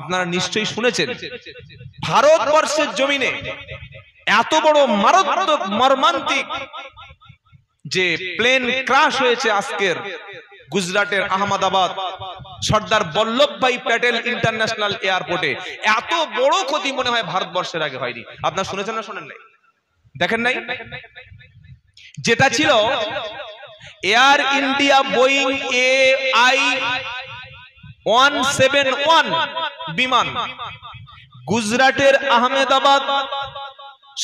আপনারা নিশ্চয়ই শুনেছেন ভারতবর্ষের জমিনে এত বড় মারাত্মক মর্মান্তিক যে প্লেন ক্রাশ হয়েছে আজকের গুজরাটের আহমেদাবাদ সর্দার বল্লভভাই প্যাটেল ইন্টারন্যাশনাল এয়ারপোর্টে, এত বড় ক্ষতি মনে হয় ভারতবর্ষের আগে হয়নি। আপনারা শুনেছেন না শোনেন নাই? দেখেন নাই? যেটা ছিল এয়ার ইন্ডিয়া বোয়িং AI-171 বিমান গুজরাটের আহমেদাবাদ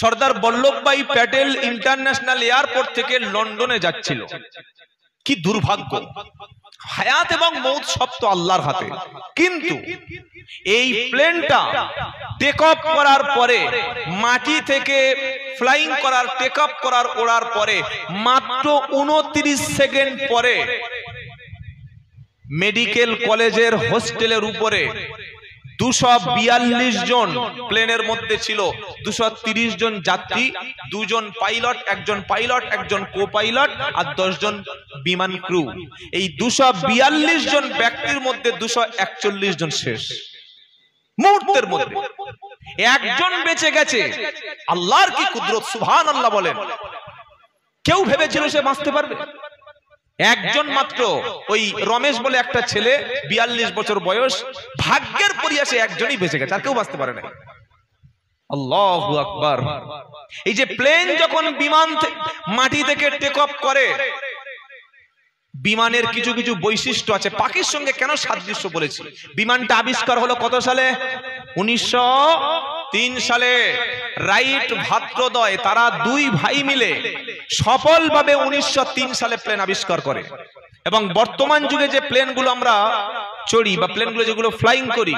সর্দার বল্লভভাই প্যাটেল ইন্টারন্যাশনাল এয়ারপোর্ট থেকে লন্ডনে যাচ্ছিল। কি দুর্ভাগ্য! হায়াত এবং মৌত সব তো আল্লাহর হাতে, কিন্তু এই প্লেনটা টেক অফ করার পরে, মাটি থেকে ফ্লাইং করার, টেক অফ করার, ওড়ার পরে মাত্র 29 সেকেন্ড পরে মেডিকেল কলেজের হোস্টেলের উপরে 242 জন প্লেনের মধ্যে ছিল, 230 জন যাত্রী, 2 জন পাইলট, একজন কো পাইলট আর 10 জন বিমান ক্রু। এই 242 জন ব্যক্তির মধ্যে 241 জন শেষ মুহূর্তের মধ্যে। একজন বেঁচে গেছে। আল্লাহর কি কুদরত, সুবহানাল্লাহ বলেন। কেউ ভেবেছিল সে বাঁচতে পারবে? একজন মাত্র, ওই রমেশ বলে একটা ছেলে, 42 বছর বয়স, ভাগ্যের পরিহাসে একজনই বেঁচে গেছে, আর কেউ বাঁচতে পারে না। আল্লাহু আকবার। এই যে প্লেন যখন বিমান মাটি থেকে টেক অফ করে, বিমানের কিছু কিছু বৈশিষ্ট্য আছে। পাখির সঙ্গে কেন সাদৃশ্য বলেছি? বিমানটা আবিষ্কার হলো কত সালে? 1903 সালে। রাইট ভ্রাতৃদ্বয়, তারা 2 ভাই মিলে সফলভাবে 1903 সালে প্লেন আবিষ্কার করে। এবং বর্তমান যুগে যে প্লেনগুলো আমরা চড়ি বা প্লেনগুলো যেগুলো ফ্লাইং করি,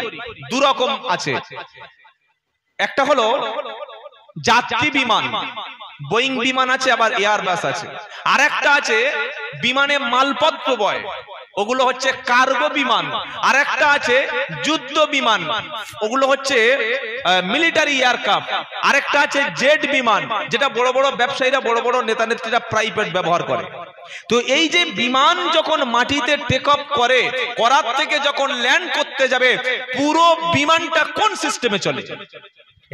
2 রকম আছে। একটা হলো যাত্রী বিমান, বোয়িং বিমান আছে, আবার এয়ারবাস আছে। আর একটা আছে বিমানে মালপত্র বয়, ওগুলো হচ্ছে কার্গো বিমান। আর একটা আছে যুদ্ধ বিমান, ওগুলো হচ্ছে মিলিটারি এয়ারক্রাফট। আর একটা আছে জেট বিমান, যেটা বড় বড় ব্যবসায়ীরা, বড় বড় নেতা নেত্রীরা প্রাইভেট ব্যবহার করে। তো এই যে বিমান যখন মাটিতে টেক অফ করে, করার থেকে যখন ল্যান্ড করতে যাবে, পুরো বিমানটা কোন সিস্টেমে চলে?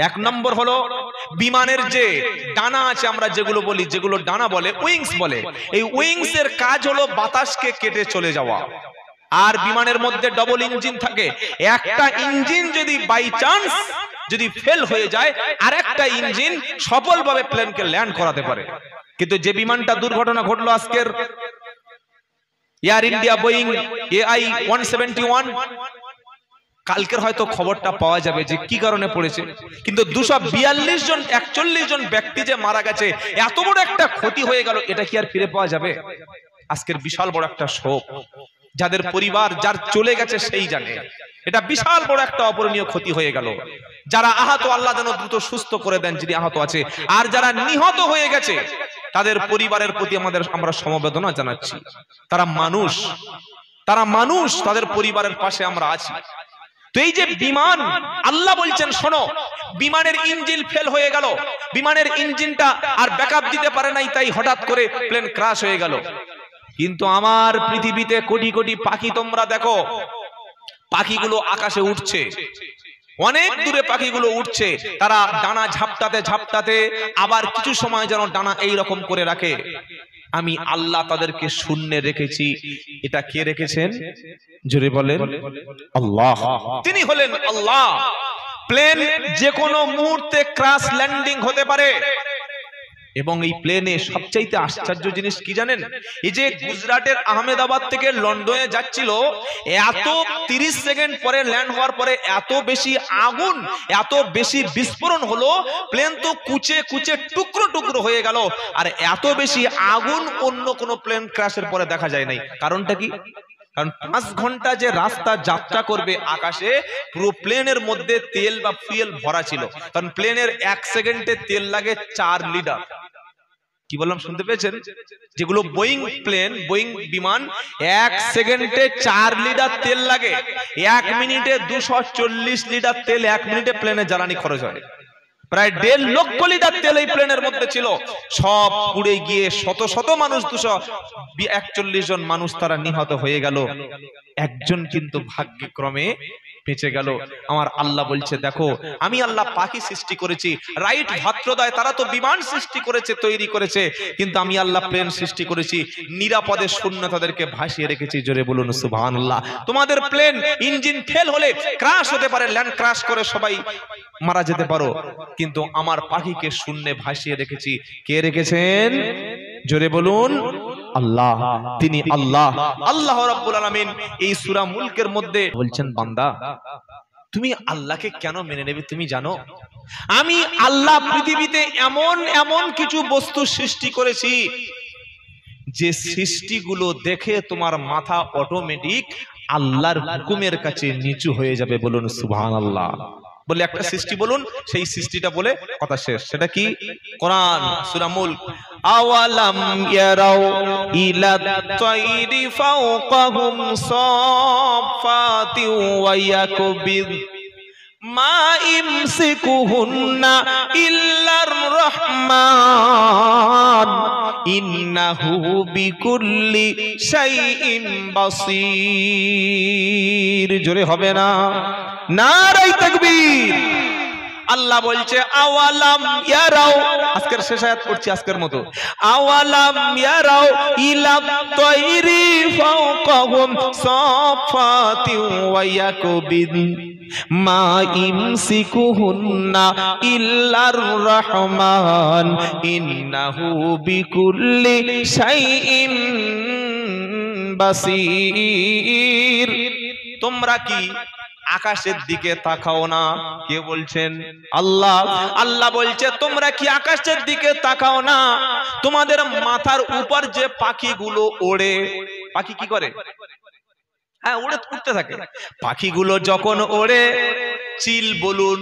1 নম্বর হলো বিমানের যে ডানা আছে, আমরা যেগুলো বলি, যেগুলো ডানা বলে, উইংস বলে। এই উইংস এর কাজ হলো বাতাসকে কেটে চলে যাওয়া। আর বিমানের মধ্যে ডবল ইঞ্জিন থাকে। একটা ইঞ্জিন যদি বাই চান্স যদি ফেল হয়ে যায়, আরেকটা ইঞ্জিন সফলভাবে প্লেনকে ল্যান্ড করাতে পারে। কিন্তু যে বিমানটা দুর্ঘটনা ঘটলো আজকের, এয়ার ইন্ডিয়া বোয়িং AI-171, কালকের হয়তো খবরটা পাওয়া যাবে যে কি কারণে পড়েছে। কিন্তু 242 জন, 41 জন ব্যক্তি যে মারা গেছে, এত বড় একটা ক্ষতি হয়ে গেল, এটা কি আর ফিরে পাওয়া যাবে? আজকের বিশাল বড় একটা শোক। যাদের পরিবার, যার চলে গেছে সেই জানে। এটা বিশাল বড় একটা অপূরণীয় ক্ষতি হয়ে গেল। যারা আহত, আল্লাহ যেন দ্রুত সুস্থ করে দেন যিনি আহত আছে। আর যারা নিহত হয়ে গেছে, তাদের পরিবারের প্রতি আমরা সমবেদনা জানাচ্ছি। তারা মানুষ, তাদের পরিবারের পাশে আমরা আছি। তো এই যে বিমান, আল্লাহ বলছেন শোনো, বিমানের ইঞ্জিন ফেল হয়ে গেল, বিমানের ইঞ্জিনটা আর ব্যাকআপ দিতে পারে নাই, তাই হঠাৎ করে প্লেন ক্র্যাশ হয়ে গেল। কিন্তু আমার পৃথিবীতে কোটি কোটি পাখি, তোমরা দেখো, পাখিগুলো আকাশে উঠছে, অনেক দূরে পাখিগুলো উঠছে। তারা ডানা ঝাপটাতে ঝাপটাতে আবার কিছু সময় যেন ডানা এই রকম করে রাখে। আমি আল্লাহ তাদেরকে শূন্যে রেখেছি। এটা কে রেখেছেন? জোরে বলেন আল্লাহ। তিনি হলেন আল্লাহ। প্লেন যে কোনো মুহূর্তে ক্র্যাশ ল্যান্ডিং হতে পারে। এবং এই প্লেনে সবচাইতে আশ্চর্য জিনিস কি জানেন? এই যে গুজরাটের আহমেদাবাদ থেকে লন্ডনে যাচ্ছিল, এত 30 সেকেন্ড পরে ল্যান্ড হওয়ার পরে এত বেশি আগুন, এত বেশি বিস্ফোরণ হলো, প্লেন তো কুচে কুচে টুকরো টুকরো হয়ে গেল। আর এত বেশি আগুন অন্য কোনো প্লেন ক্র্যাশের পরে দেখা যায় নাই। কারণটা কি? কারণ 5 ঘন্টা যে রাস্তা যাত্রা করবে আকাশে, পুরো প্লেনের মধ্যে তেল বা ফুয়েল ভরা ছিল। কারণ প্লেনের 1 সেকেন্ডে তেল লাগে 4 লিটার। কি বললাম, শুনতে পেয়েছেন? যেগুলো বোয়িং প্লেন, বোয়িং বিমান, 1 সেকেন্ডে 4 লিটার তেল লাগে। 1 মিনিটে 240 লিটার তেল 1 মিনিটে প্লেনে জ্বালানি খরচ হয়। প্রায় 1.5 লক্ষ লিটার তেল এই প্লেনের মধ্যে ছিল। সব পুড়ে গিয়ে শত শত মানুষ, 241 জন মানুষ তারা নিহত হয়ে গেল। একজন কিন্তু ভাগ্যক্রমে বেঁচে গেল। আমার আল্লাহ বলছে দেখো আমি আল্লাহ পাখি সৃষ্টি করেছি, রাইট ভাত্রদয় তারা তো বিমান সৃষ্টি করেছে, তৈরি করেছে, কিন্তু আমি আল্লাহ প্লেন সৃষ্টি করেছি, নিরাপদে শূন্য তাদেরকে ভাসিয়ে রেখেছি। জোরে বলুন সুবহানাল্লাহ। তোমাদের প্লেন ইঞ্জিন ফেল হলে ক্রাশ হতে পারে, ল্যান্ড ক্রাশ করে সবাই মারা যেতে পারো, কিন্তু আমার পাখিকে শূন্যে ভাসিয়ে রেখেছি। কে রেখেছেন? জোরে বলুন আল্লাহ। তিনি আল্লাহ, আল্লাহ রাব্বুল আলামিন এই সূরা মুলকের মধ্যে বলছেন বান্দা তুমি আল্লাহকে কেন মেনে নেবে? তুমি জানো আমি আল্লাহ পৃথিবীতে এমন এমন কিছু বস্তু সৃষ্টি করেছি যে সৃষ্টিগুলো দেখে তোমার মাথা অটোমেটিক আল্লাহর হুকুমের কাছে নিচু হয়ে যাবে। বলুন সুবহানাল্লাহ। বলে একটা সৃষ্টি বলুন, সেই সৃষ্টিটা বলে কথা শেষ। সেটা কি? কোরআন সূরা মুলক। আওয়ালাম ইয়ারাউ ইলাত তাইরি ফাওকাহুম সাফাতি ওয়া ইয়াকুবিদ মা ইমসিকুহুন্না ইল্লার রহমান ইন্নাহু বিকুল্লি শাইইন বাসীর। জোরে হবে না? নারায়ে তাকবীর। আল্লাহ বলছে আওয়ালাম ইয়ারাও, আজকের শেষ আয়াত পড়ছি আজকের মতো। আওয়ালাম ইয়ারাও ইলাত তাইরি ফাওকাহুম সাফাতি ওয়া ইয়াকুবিদ মা ইমসিকুহুন্না ইল্লার রহমান ইন্নাহু বিকুল্লি শাইইন বাসীর। তোমরা কি আকাশের দিকে তাকাও না? কে বলছেন? আল্লাহ। আল্লাহ বলছে তোমরা কি আকাশের দিকে তাকাও না? তোমাদের মাথার উপর যে পাখিগুলো ওড়ে, পাখি কি করে? হ্যাঁ, উড়তে থাকে। পাখিগুলো যখন ওড়ে, চিল বলুন,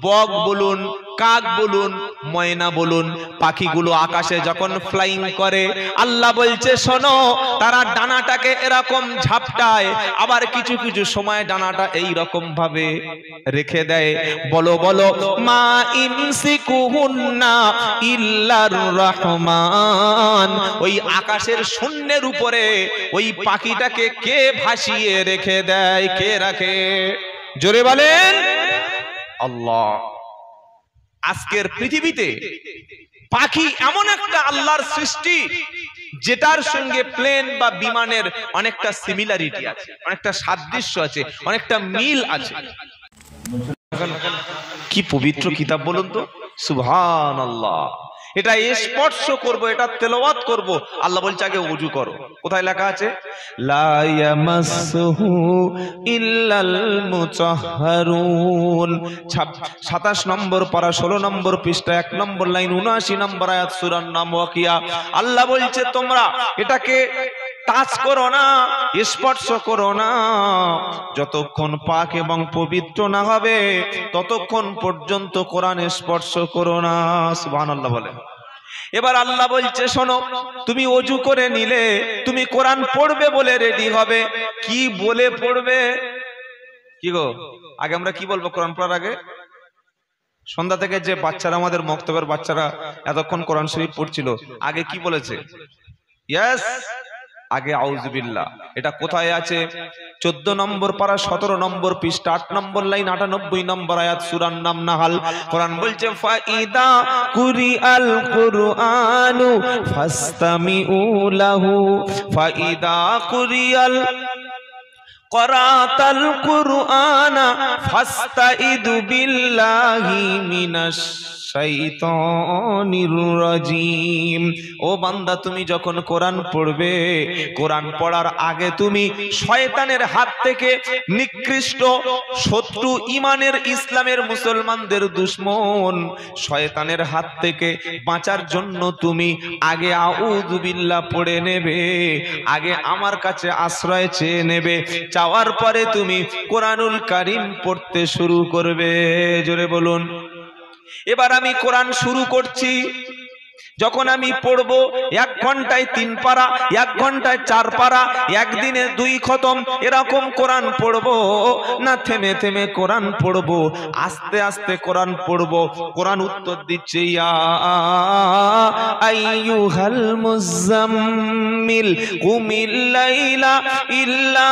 বক বলুন, কাক বলুন, ময়না বলুন, পাখিগুলো আকাশে যখন ফ্লাইং করে, আল্লাহ বলছে শোনো, তারা ডানাটাকে এরকম ঝাপটায়, আবার কিছু কিছু সময় ডানাটা এই রকম ভাবে রেখে দেয়। বলো বলো, মা ইমসিকুহুন্না ইল্লার রহমান। ওই আকাশের শূন্যের উপরে ওই পাখিটাকে কে ভাসিয়ে রেখে দেয়? কে রাখে? জোরে বলেন আল্লাহ। আজকের পৃথিবীতে পাখি এমন একটা আল্লাহর সৃষ্টি যেটার সঙ্গে প্লেন বা বিমানের অনেকটা সিমিলারিটি আছে, অনেকটা সাদৃশ্য আছে, অনেকটা মিল আছে। কি পবিত্র কিতাব বলুন তো, সুবহানাল্লাহ। এটা স্পর্শ করব, এটা তেলাওয়াত করব। আল্লাহ বলছে আগে ওযু করো। কোথায় লেখা আছে? লা ইয়ামাসসুহু ইল্লাল মুতাহহারুন। 27 নম্বর পারা 16 নম্বর পৃষ্ঠা 1 নম্বর লাইন 79 নম্বর আয়াত সূরার নাম ওয়াকিয়া। আল্লাহ বলছে তোমরা এটাকে টাচ করো না, স্পর্শ করো না, যতক্ষণ পাক এবং পবিত্র না হবে ততক্ষণ পর্যন্ত কোরআন স্পর্শ করো না। সুবহানাল্লাহ বলে। এবার আল্লাহ বলছে শোনো, তুমি ওযু করে নিলে, তুমি কোরআন পড়বে বলে রেডি হবে। কি বলে পড়বে? কি গো, আগে আমরা কি বলবো কোরআন পড়ার আগে? সন্ধ্যা থেকে যে বাচ্চারা, আমাদের মক্তবের বাচ্চারা এতক্ষণ কোরআন শরীফ পড়ছিল, আগে কি বলেছে? ইয়েস, আগে আউযুবিল্লাহ। এটা কোথায় আছে? 14 নম্বর পারা 17 নম্বর পৃষ্ঠা 8 নম্বর লাইন 98 নম্বর আয়াত সূরার নাম নাহাল। কোরআন বলছে ফাইদা কুরিআল কুরআনু ফাসতামিউ লাহু ফাইদা কুরিআল قرأت القرآن فاستعذ بالله من الشيطان الرجيم। ও বান্দা, তুমি যখন কোরআন পড়বে, কোরআন পড়ার আগে তুমি শয়তানের হাত থেকে, নিকৃষ্ট শত্রু, ইমানের ইসলামের মুসলমানদের দুশমন শয়তানের হাত থেকে বাঁচার জন্য তুমি আগে আউযু বিল্লাহ পড়ে নেবে, আগে আমার কাছে আশ্রয় চেয়ে নেবে। চাওয়ার পরে তুমি কোরআনুল কারীম পড়তে শুরু করবে। জোরে বলুন। এবার আমি কোরআন শুরু করছি, যখন আমি পড়বো 1 ঘন্টায় 3 পারা, 1 ঘন্টায় 4 পারা, একদিনে 2 খতম, এরকম কোরআন পড়বো না থেমে থেমে কোরআন পড়বো, আস্তে আস্তে কোরআন পড়বো? কোরআন উত্তর দিচ্ছে, ইয়া আইয়ুহাল মুজাম্মিল কুমিল লাইলা ইল্লা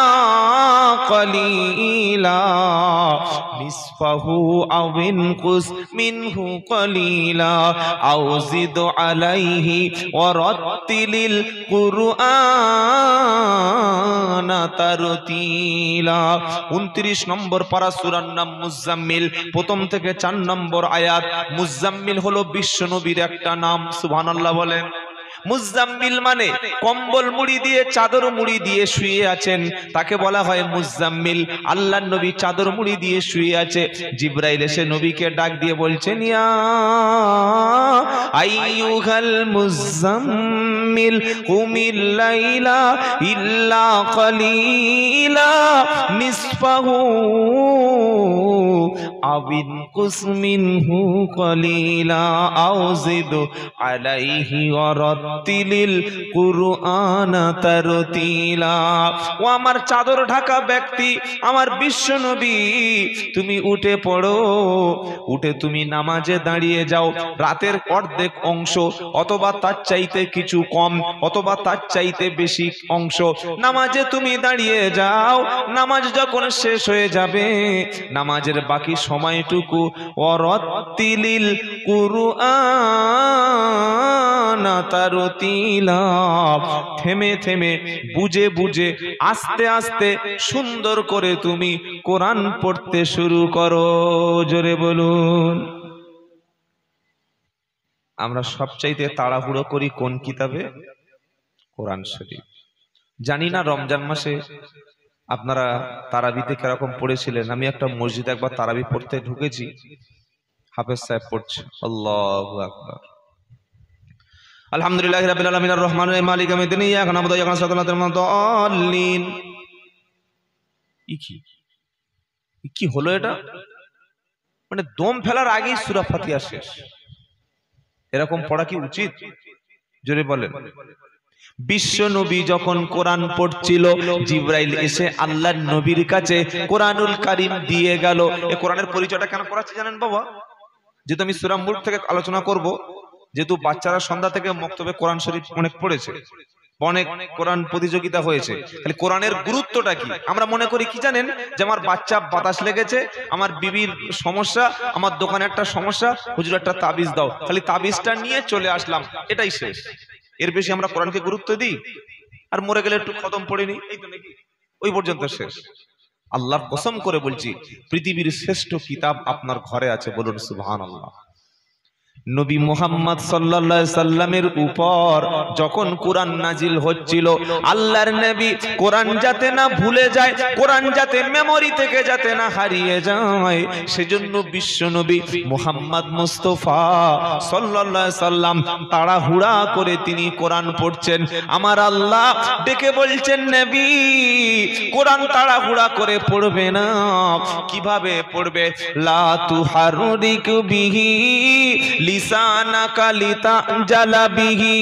কালিলা নিসফাহু আও ইনকুস মিনহু কালিলা আও জিদ আলাইহি ওয়া রাত্তিলিল কুরআনা তারতিলা। 29 নম্বর পারা, সূরার নাম মুজাম্মিল, প্রথম থেকে 4 নম্বর আয়াত। মুজাম্মিল হলো বিশ্ব নবীর একটা নাম। সুবহানাল্লাহ বলেন। মুজাম্মিল মানে কম্বল মুড়ি দিয়ে, চাদর মুড়ি দিয়ে শুয়ে আছেন, তাকে বলা হয় মুজাম্মিল। আল্লাহর নবী চাদর মুড়ি দিয়ে শুয়ে আছে, জিবরাইল এসে নবীকে ডাক দিয়ে বলছেন, ইয়া আইয়ুহাল মুজাম্মিল কুমিল লাইলা ইল্লা কালিলা নিসফাহু আও ইনকুস মিনহু কালিলা আও জিদ আলাইহি ওয়া রাত্তিলিল কুরআনা তারতিলা। ও আমার চাদর ঢাকা ব্যক্তি, আমার বিশ্ব নবী, তুমি উঠে পড়ো, উঠে তুমি নামাজে দাঁড়িয়ে যাও। রাতের অর্ধেক অংশ অথবা তার চাইতে কিছু কম অথবা তার চাইতে বেশি অংশ নামাজে তুমি দাঁড়িয়ে যাও। নামাজ যখন শেষ হয়ে যাবে, নামাজের বাকি সময়টুকু ওয়ারাত্তিলিল কুরআনা তারতিলা, থেমে থেমে, বুঝে বুঝে, আস্তে আস্তে, সুন্দর করে তুমি কোরআন পড়তে শুরু করো। জোরে বলুন। আমরা সবচাইতে তাড়াহুড়ো করি কোন কিতাবে? কোরআন শরীফ। জানি না রমজান মাসে আপনারা তারাবিতে কিরকম পড়েছিলেন। আমি একটা মসজিদে একবার তারাবি পড়তে ঢুকেছি, হাফেজ সাহেব পড়ছে, আল্লাহু আকবার। আলহামদুলিল্লাহি রাব্বিল আলামিন আর রহমানির রহিম মালিকি ইয়াউমিদ্দিন ইয়াকা না'বুদু ওয়া ইয়াকা নাস্তাঈন। কি হলো এটা? মানে দম ফেলার আগেই সূরা ফাতিহা শেষ। এরকম পড়া কি উচিত? জোরে বলেন। বিশ্ব নবী যখন কোরআন পড়ছিল, জিবরাইল এসে আল্লাহর নবীর কাছে কোরআনুল কারীম দিয়ে গেল। এই কোরআনের পরিচয়টা কেন করাচ্ছি জানেন বাবা? যেহেতু আমি সূরা মুলক থেকে আলোচনা করব, যেহেতু বাচ্চারা সন্ধ্যা থেকে মক্তবে কোরআন শরীফ অনেক পড়েছে, অনেক কোরআন প্রতিযোগিতা হয়েছে, তাহলে কোরআনের গুরুত্বটা কি? আমরা মনে করি কি জানেন, যে আমার বাচ্চা বাতাস লেগেছে, আমার বিবির সমস্যা, আমার দোকানে একটা সমস্যা, হুজুর একটা তাবিজ দাও, খালি তাবিজটা নিয়ে চলে আসলাম, এটাই শেষ। এর বেশি আমরা কোরআনকে গুরুত্ব দিই? আর মরে গেলে একটু খতম পড়ে নি, এই তো নাকি, ওই পর্যন্ত শেষ। আল্লাহর কসম করে বলছি, পৃথিবীর শ্রেষ্ঠ কিতাব আপনার ঘরে আছে, বলুন সুবহানাল্লাহ। নবী মুহাম্মদ সাল্লাল্লাহু আলাইহি সাল্লামের উপর যখন কোরআন নাজিল হচ্ছিল, আল্লাহর নবী কোরআন যাতে না ভুলে যায়, কোরআন যাতে মেমরি থেকে যাতে না হারিয়ে যায়, সেজন্য বিশ্ব নবী মুহাম্মদ মুস্তাফা সাল্লাল্লাহু আলাইহি সাল্লাম তাড়াহুড়া করে তিনি কোরআন পড়ছেন। আমার আল্লাহ ডেকে বলছেন, নবী কোরআন তাড়াহুড়া করে পড়বে না। কিভাবে পড়বে? লা তুহাররিক বিহি লিসানাকা লিতাজালা বিহি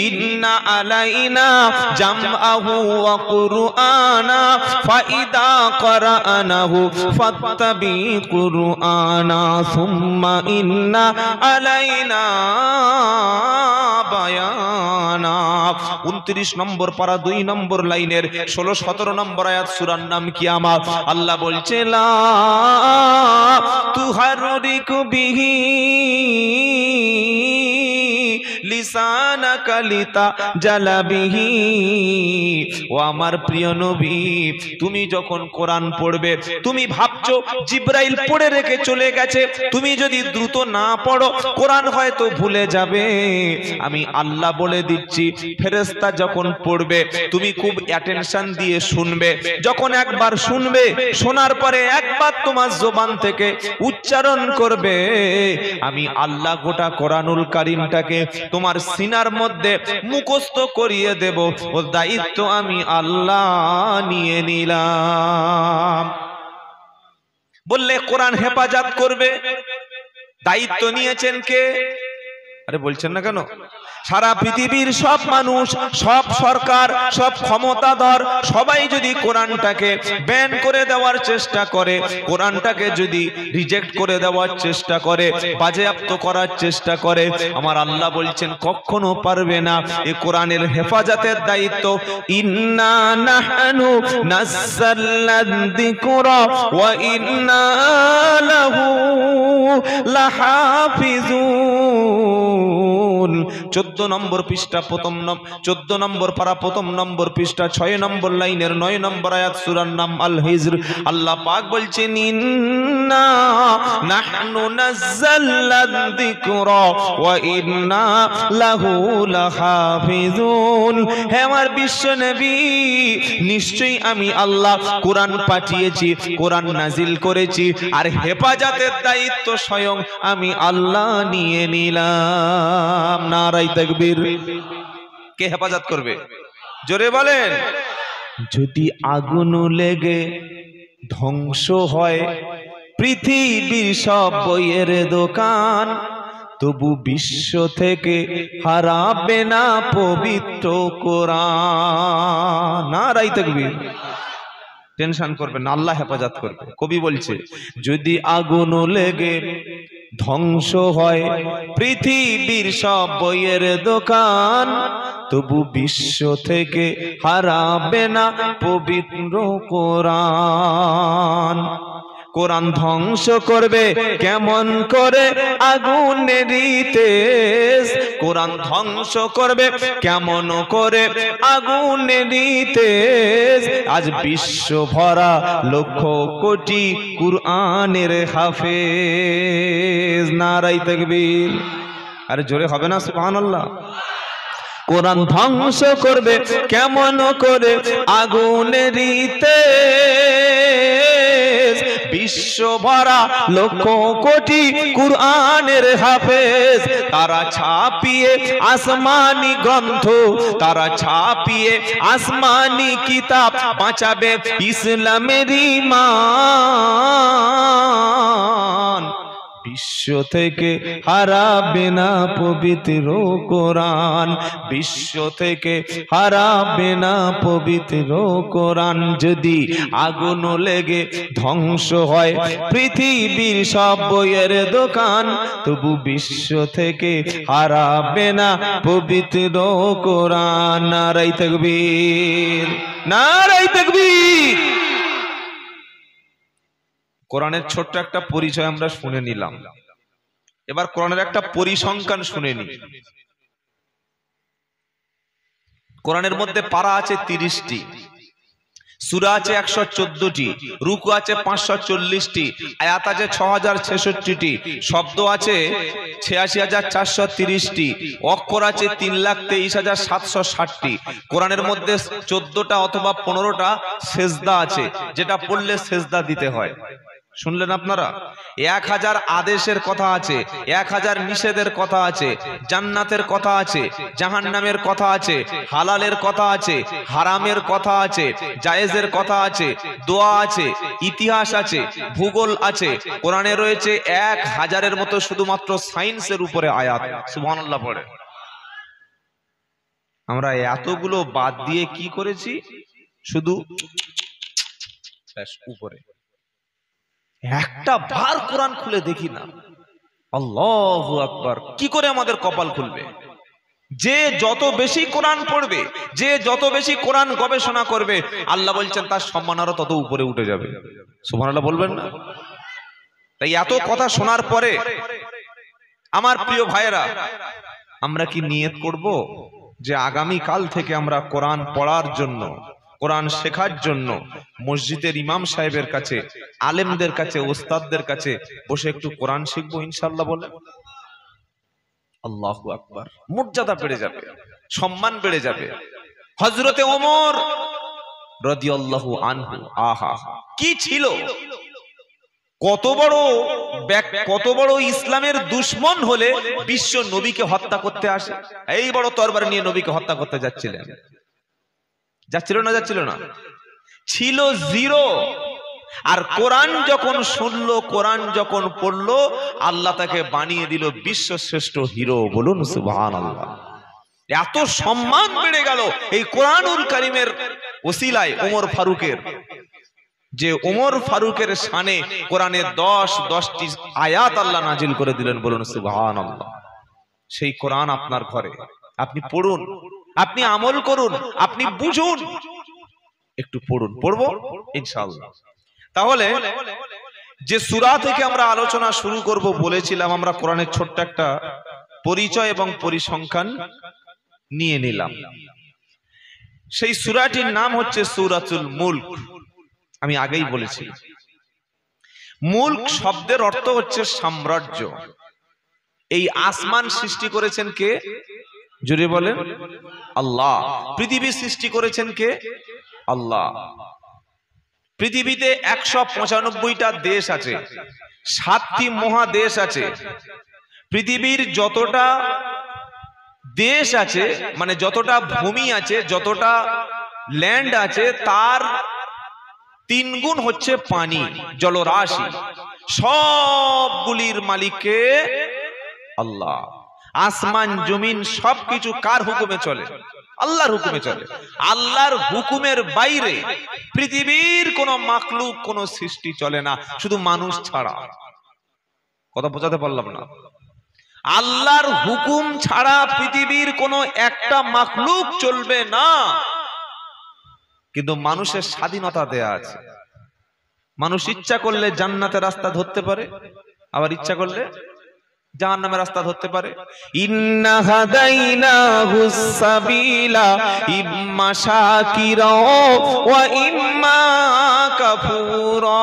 ইন্না আলাইনা জামআহু ওয়া কুরআনা ফাইদা করানাহু ফাত্তাবি কুরআনা সুম্মা ইন্না আলাইনা বায়ানা। 29 নম্বর পারা 2 নম্বর লাইনের 16-17 নম্বর আয়াত, সূরার নাম কিয়ামত। আল্লাহ বলছে, লা তুহাররিকু বিহি লিসানাকা লিতাজালা বিহি। ও আমার প্রিয় নবী, তুমি যখন কোরআন পড়বে, তুমি ভাবছো জিবরাইল পড়ে রেখে চলে গেছে, তুমি যদি দ্রুত না পড়ো কোরআন হয়তো ভুলে যাবে। আমি আল্লাহ বলে দিচ্ছি, ফেরেশতা যখন পড়বে তুমি খুব অ্যাটেনশন দিয়ে শুনবে। যখন একবার শুনবে, শোনার পরে একবার তোমার জবান থেকে উচ্চারণ করবে, আমি আল্লাহ গোটা কোরআনুল কারীমটাকে তোমার সিনার মধ্যে মুখস্থ করিয়ে দেব। ও দায়িত্ব আমি আল্লাহ নিয়ে নিলাম। বললে কোরআন হেফাজত করবে, দায়িত্ব নিয়েছেন কে? আরে বলছেন না কেন? সারা পৃথিবীর সব মানুষ, সব সরকার, সব ক্ষমতাধর সবাই যদি কোরআনটাকে ব্যান করে দেওয়ার চেষ্টা করে, কোরআনটাকে যদি রিজেক্ট করে দেওয়ার চেষ্টা করে, বাজেয়াপ্ত করার চেষ্টা করে, আমার আল্লাহ বলছেন কখনো পারবে না। এই কোরআনের হেফাজতের দায়িত্ব ইন্না নাহনু নাযালনা যিকরা ওয়া ইন্না লাহু লাহাফিজুন। 14 নম্বর পৃষ্ঠা, 14 নম্বর পারা, 1 নম্বর পৃষ্ঠা, 6 নম্বর লাইনের 9 নম্বর আয়াত, সূরার নাম আল হিজর। আল্লাহ পাক বলছেন ইন্না নাহনু নাযালনা যিকরা ওয়া ইন্না লাহু লাহাফিজুন। হে আমার বিশ্ব নবী, নিশ্চয়ই আমি আল্লাহ কোরআন পাঠিয়েছি, কোরআন নাজিল করেছি, আর হেফাজতের দায়িত্ব স্বয়ং আমি আল্লাহ নিয়ে নিলাম। নারায়ে তাকবীর। কে হেফাজত করবে? জোরে বলেন। যদি আগুন লেগে ধ্বংস হয় পৃথিবীর সব বইয়ের দোকান, তবু বিশ্ব থেকে হারাবে না পবিত্র কোরআন। নারায়ে তাকবীর। টেনশন করবেন না, আল্লাহ হেফাজত করবে। কবি বলছে যদি আগুন লেগে ধ্বংস হয় পৃথিবীর সব বইয়ের দোকান, তবু বিশ্ব থেকে হারাবে না পবিত্র কোরআন। কোরআন ধ্বংস করবে কেমন করে আগুনের তেজ, কোরআন ধ্বংস করবে কেমন করে আগুনের তেজ। আজ বিশ্ব ভরা লক্ষ কোটি কুরআনের হাফেজ। নারায়ে তাকবীর। আরে জোরে হবে না সুবহানাল্লাহ? কোরআন ধ্বংস করবে কেমন করে আগুনের তেজ, বিশ্ব ভরা লক্ষ কোটি কুরআনের হাফেজ। তারা ছাপিয়ে আসমানি গ্রন্থ, তারা ছাপিয়ে আসমানি কিতাব, বাঁচাবে ইসলামের ঈমান। বিশ্ব থেকে হারাবে না পবিত্র কোরআন, বিশ্ব থেকে হারাবে না পবিত্র কোরআন। যদি আগুন লেগে ধ্বংস হয় পৃথিবীর সব বইয়ের দোকান, তবু বিশ্ব থেকে হারাবে না পবিত্র কোরআন। নারায়ে তাকবীর, নারায়ে তাকবীর। কোরআনের ছোট্ট একটা পরিচয় আমরা শুনে নিলাম, এবার কোরআনের একটা পরিসংখ্যান শুনে নি। কোরআনের মধ্যে পারা আছে 30টি, সূরা আছে 114টি, রুকু আছে 540টি, আয়াত আছে 6066টি, শব্দ আছে 86430টি, অক্ষর আছে 3,23,760টি। কোরআনের মধ্যে 14টা অথবা 15টা সেজদা আছে, যেটা পড়লে সেজদা দিতে হয়। শুনলেন আপনারা? 1000 আদেশের কথা আছে, 1000 নিষেধের কথা আছে, জান্নাতের কথা আছে, জাহান্নামের কথা আছে, হালালের কথা আছে, হারামের কথা আছে, জায়েজের কথা আছে, দোয়া আছে, ইতিহাস আছে, ভূগোল আছে। কোরআনে রয়েছে 1000-এর মতো শুধুমাত্র সায়েন্সের উপরে আয়াত। সুবহানাল্লাহ পড়ে। আমরা এতগুলো বাদ দিয়ে কি করেছি? শুধু উপরে একটা বার কোরআন খুলে দেখি না। আল্লাহু আকবার। কি করে আমাদের কপাল খুলবে? যে যত বেশি কোরআন পড়বে, যে যত বেশি কোরআন গবেষণা করবে, আল্লাহ বলছেন তার সম্মান আরো তত উপরে উঠে যাবে। সুবহানাল্লাহ বলবেন না? তাই এত কথা শোনার পরে আমার প্রিয় ভাইয়েরা, আমরা কি নিয়ত করব যে আগামী কাল থেকে আমরা কোরআন পড়ার জন্য, কোরআন শেখার জন্য মসজিদের ইমাম সাহেবের কাছে, আলেমদের কাছে, ওস্তাদদের কাছে বসে একটু কোরআন শিখবো ইনশাআল্লাহ? বলে আল্লাহু আকবার। মর্যাদা বেড়ে যাবে, সম্মান বেড়ে যাবে। হযরতে ওমর রাদিয়াল্লাহু আনহু, আহা কি ছিল! কত বড় ইসলামের দুশমন হলে বিশ্ব নবীকে হত্যা করতে আসে। এই বড় তরবারি নিয়ে নবীকে হত্যা করতে যাচ্ছিল না? ছিল জিরো। আর কোরআন যখন শুনলো, কোরআন যখন পড়লো, আল্লাহ তাকে বানিয়ে দিল বিশ্বশ্রেষ্ঠ হিরো। বলুন সুবহানাল্লাহ। এত সম্মান বেড়ে গেল এই কোরআনুল কারীমের ওসিলায় ওমর ফারুকের, যে ওমর ফারুকের শানে কোরআনের 10টি আয়াত আল্লাহ নাজিল করে দিলেন। বলুন সুবহানাল্লাহ। সেই কোরআন আপনার ঘরে, আপনি পড়ুন, আপনি আমল করুন, আপনি বুঝুন, একটু পড়ুন, পড়বো ইনশাআল্লাহ। তাহলে যে সূরা থেকে আমরা আলোচনা শুরু করব বলেছিলাম, আমরা কোরআনের ছোট্ট একটা পরিচয় এবং পরিসংখ্যান নিয়ে নিলাম। সেই সূরাটির নাম হচ্ছে সূরাতুল মুলক। আমি আগেই বলেছি, মুলক শব্দের অর্থ হচ্ছে সাম্রাজ্য। এই আসমান সৃষ্টি করেছেন কে? জোরে বলেন আল্লাহ। পৃথিবী সৃষ্টি করেছেন কে? আল্লাহ। পৃথিবীতে 195টা দেশ আছে, 7টি মহাদেশ আছে। পৃথিবীর যতটা দেশ আছে, মানে যতটা ভূমি আছে, যতটা ল্যান্ড আছে, তার 3 গুণ হচ্ছে পানি, জলরাশি। সবগুলির মালিককে আল্লাহ। আসমান জমিন সবকিছু কার হুকুমে চলে? আল্লাহর হুকুমে চলে। আল্লাহর হুকুমের বাইরে পৃথিবীর কোন মাখলুক, কোন সৃষ্টি চলে না, শুধু মানুষ ছাড়া। কথা বোঝাতে পারলাম না? আল্লাহর হুকুম ছাড়া পৃথিবীর কোন একটা মাখলুক চলবে না। কিন্তু মানুষের স্বাধীনতা দেয়া আছে। মানুষ ইচ্ছা করলে জান্নাতের রাস্তা ধরতে পারে, আবার ইচ্ছা করলে জাহান্নামের রাস্তা ধরতে পারে। ইন্না হাদাইনাহুস সাবিলা ইম্মা শাকিরা ওয়া ইম্মা কাফুরা।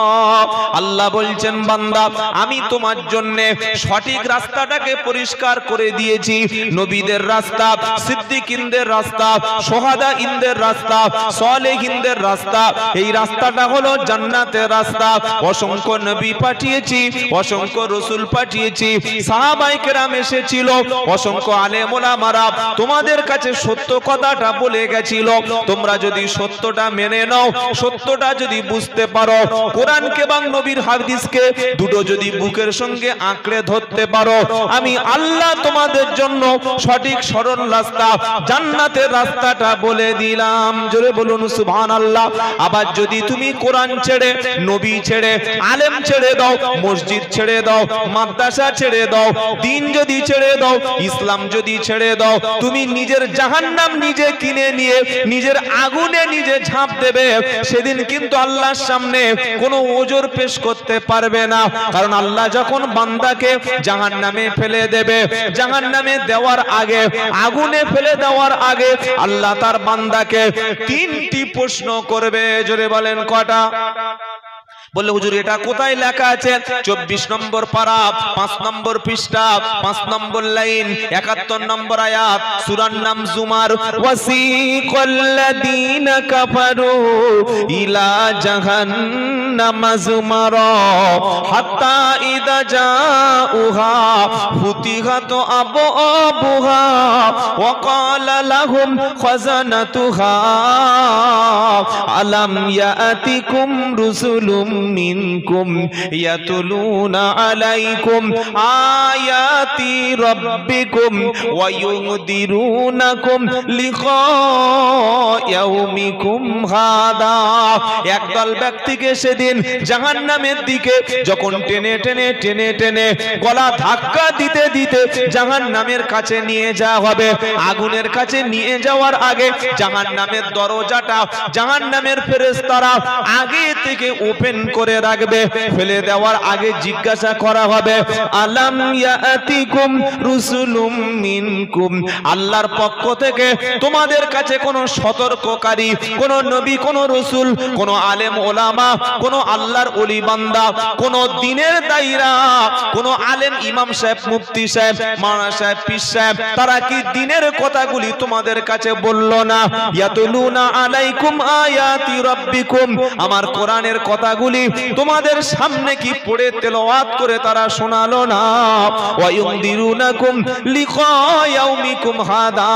আল্লাহ বলছেন, বান্দা আমি তোমার জন্য সঠিক রাস্তাটাকে পরিষ্কার করে দিয়েছি। নবীদের রাস্তা, সিদ্দিকিনদের রাস্তা, সোহাদাইনদের রাস্তা, সালেহিনদের রাস্তা। এই রাস্তাটা হলো জান্নাতের রাস্তা। অসংখ্য নবী পাঠিয়েছি, অসংখ্য রাসূল পাঠিয়েছি, সাহাবায়ে কেরাম এসেছিল, অসংখ্য আলেম ওলামারা তোমাদের কাছে সত্য কথাটা বলে গেছিল। তোমরা যদি সত্যটা মেনে নাও, সত্যটা যদি বুঝতে পারো, কোরআনকে এবং নবীর হাদিসকে দুটো যদি বুকের সঙ্গে আঁকড়ে ধরতে পারো, আমি আল্লাহ তোমাদের জন্য সঠিক সরল রাস্তা, জান্নাতের রাস্তাটা বলে দিলাম। জোরে বলুন সুবহানাল্লাহ। আবার যদি তুমি কোরআন ছেড়ে, নবী ছেড়ে, আলেম ছেড়ে দাও, মসজিদ ছেড়ে দাও, মাদ্রাসা ছেড়ে দাও, দিন যদি ছেড়ে দাও, ইসলাম যদি ছেড়ে দাও, তুমি নিজের জাহান্নাম নিজে কিনে নিয়ে নিজের আগুনে নিজে ঝাঁপ দেবে। সেদিন কিন্তু আল্লাহর সামনে কোনো ওজর পেশ করতে পারবে না। কারণ আল্লাহ যখন বান্দাকে জাহান্নামে ফেলে দেবে, জাহান্নামে দেওয়ার আগে, আগুনে ফেলে দেওয়ার আগে আল্লাহ তার বান্দাকে 3টি প্রশ্ন করবে। জোরে বলেন কটা? বললে হুজুর এটা কোথায় লেখা আছে? 24 নম্বর পারা, 5 নম্বর পৃষ্ঠা, 5 নম্বর লাইন, 71 নম্বর আয়াত, সূরার নাম জুমার। ওয়াসিকাল্লাযীনা কাফারু ইলা জাহান্নাম যুমারা হাত্তা ইযা জাউহা ফুতিহাত আবওয়াবুহা ওয়া ক্বালা লাহুম খাযানাতুহা আলাম ইয়াতিকুম রুসুলুম মিনকুম ইয়াতুলুনা আলাইকুম আয়াতি রাব্বিকুম ওয়া ইউনদিরুনাকুম লিকা ইয়াউমিকুম হাদা। একদল ব্যক্তিকে সেদিন জাহান্নামের দিকে যখন টেনে টেনে টেনে টেনে গলা ধাক্কা দিতে দিতে জাহান্নামের কাছে নিয়ে যাওয়া হবে, আগুনের কাছে নিয়ে যাওয়ার আগে জাহান্নামের দরজাটা জাহান্নামের ফেরেশতারা আগে থেকে ওপেন করে রাখবে। ফেলে দেওয়ার আগে জিজ্ঞাসা করা হবে, আলাম ইয়াতিকুম রুসুলুম মিনকুম, আল্লাহর পক্ষ থেকে তোমাদের কাছে কোনো সতর্ককারী, কোনো নবী, কোনো রাসূল, কোনো আলেম ওলামা, কোনো আল্লাহর ওলি বান্দা, কোনো দ্বীনের দায়ী ভাইরা, কোন আলেম ইমাম সাহেব, মুফতি সাহেব, মাওলানা সাহেব, পীর সাহেব তারা কি দিনের কথাগুলি তোমাদের কাছে বলল না? ইয়াতুলুনা আলাইকুম আয়াতি রাব্বিকুম, আমার কোরআনের কথাগুলি তোমাদের সামনে কি পড়ে তেলাওয়াত করে তারা শোনালো না? ওয়া ইউনদিরুনাকুম লিকা ইয়াউমিকুম হাদা,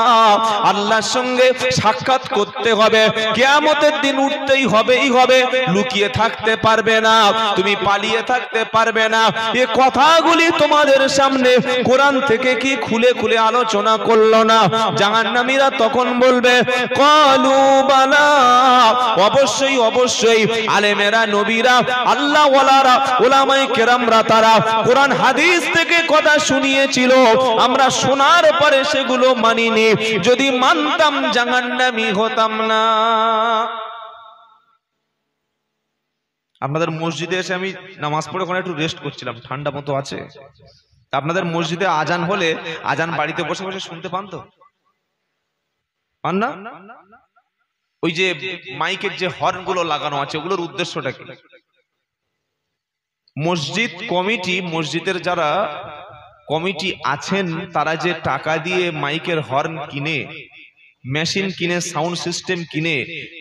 আল্লাহর সঙ্গে সাক্ষাৎ করতে হবে, কিয়ামতের দিন উঠতেই হবেই হবে, লুকিয়ে থাকতে পারবে না, তুমি পালিয়ে থাকতে পারবে না। এই কথাগুলি তোমাদের সামনে কোরআন থেকে কি খুলে খুলে আলোচনা করলো না? জাহান্নামীরা তখন বলবে ক্বালু বালা, অবশ্যই অবশ্যই আলেমেরা, নবীরা, আল্লাহ ওয়ালারা, উলামায়ে কেরামরা তারা কোরআন হাদিস থেকে কথা শুনিয়েছিল, আমরা শোনার পরে সেগুলো মানিনি, যদি মানতাম জাহান্নামী হতাম না। আপনাদের মসজিদে এসে আমি নামাজ পড়ে ওখানে একটু রেস্ট করছিলাম, ঠান্ডা মতো আছে। আপনাদের মসজিদে আজান হলে আজান বাড়িতে বসে বসে শুনতে পান তো? পান না? ওই যে মাইকের যে হর্ন গুলো লাগানো আছে ওগুলোর উদ্দেশ্যটা কি? মসজিদ কমিটি, মসজিদের যারা কমিটি আছেন তারা যে টাকা দিয়ে মাইকের হর্ন কিনে, মেশিন কিনে, সাউন্ড সিস্টেম কিনে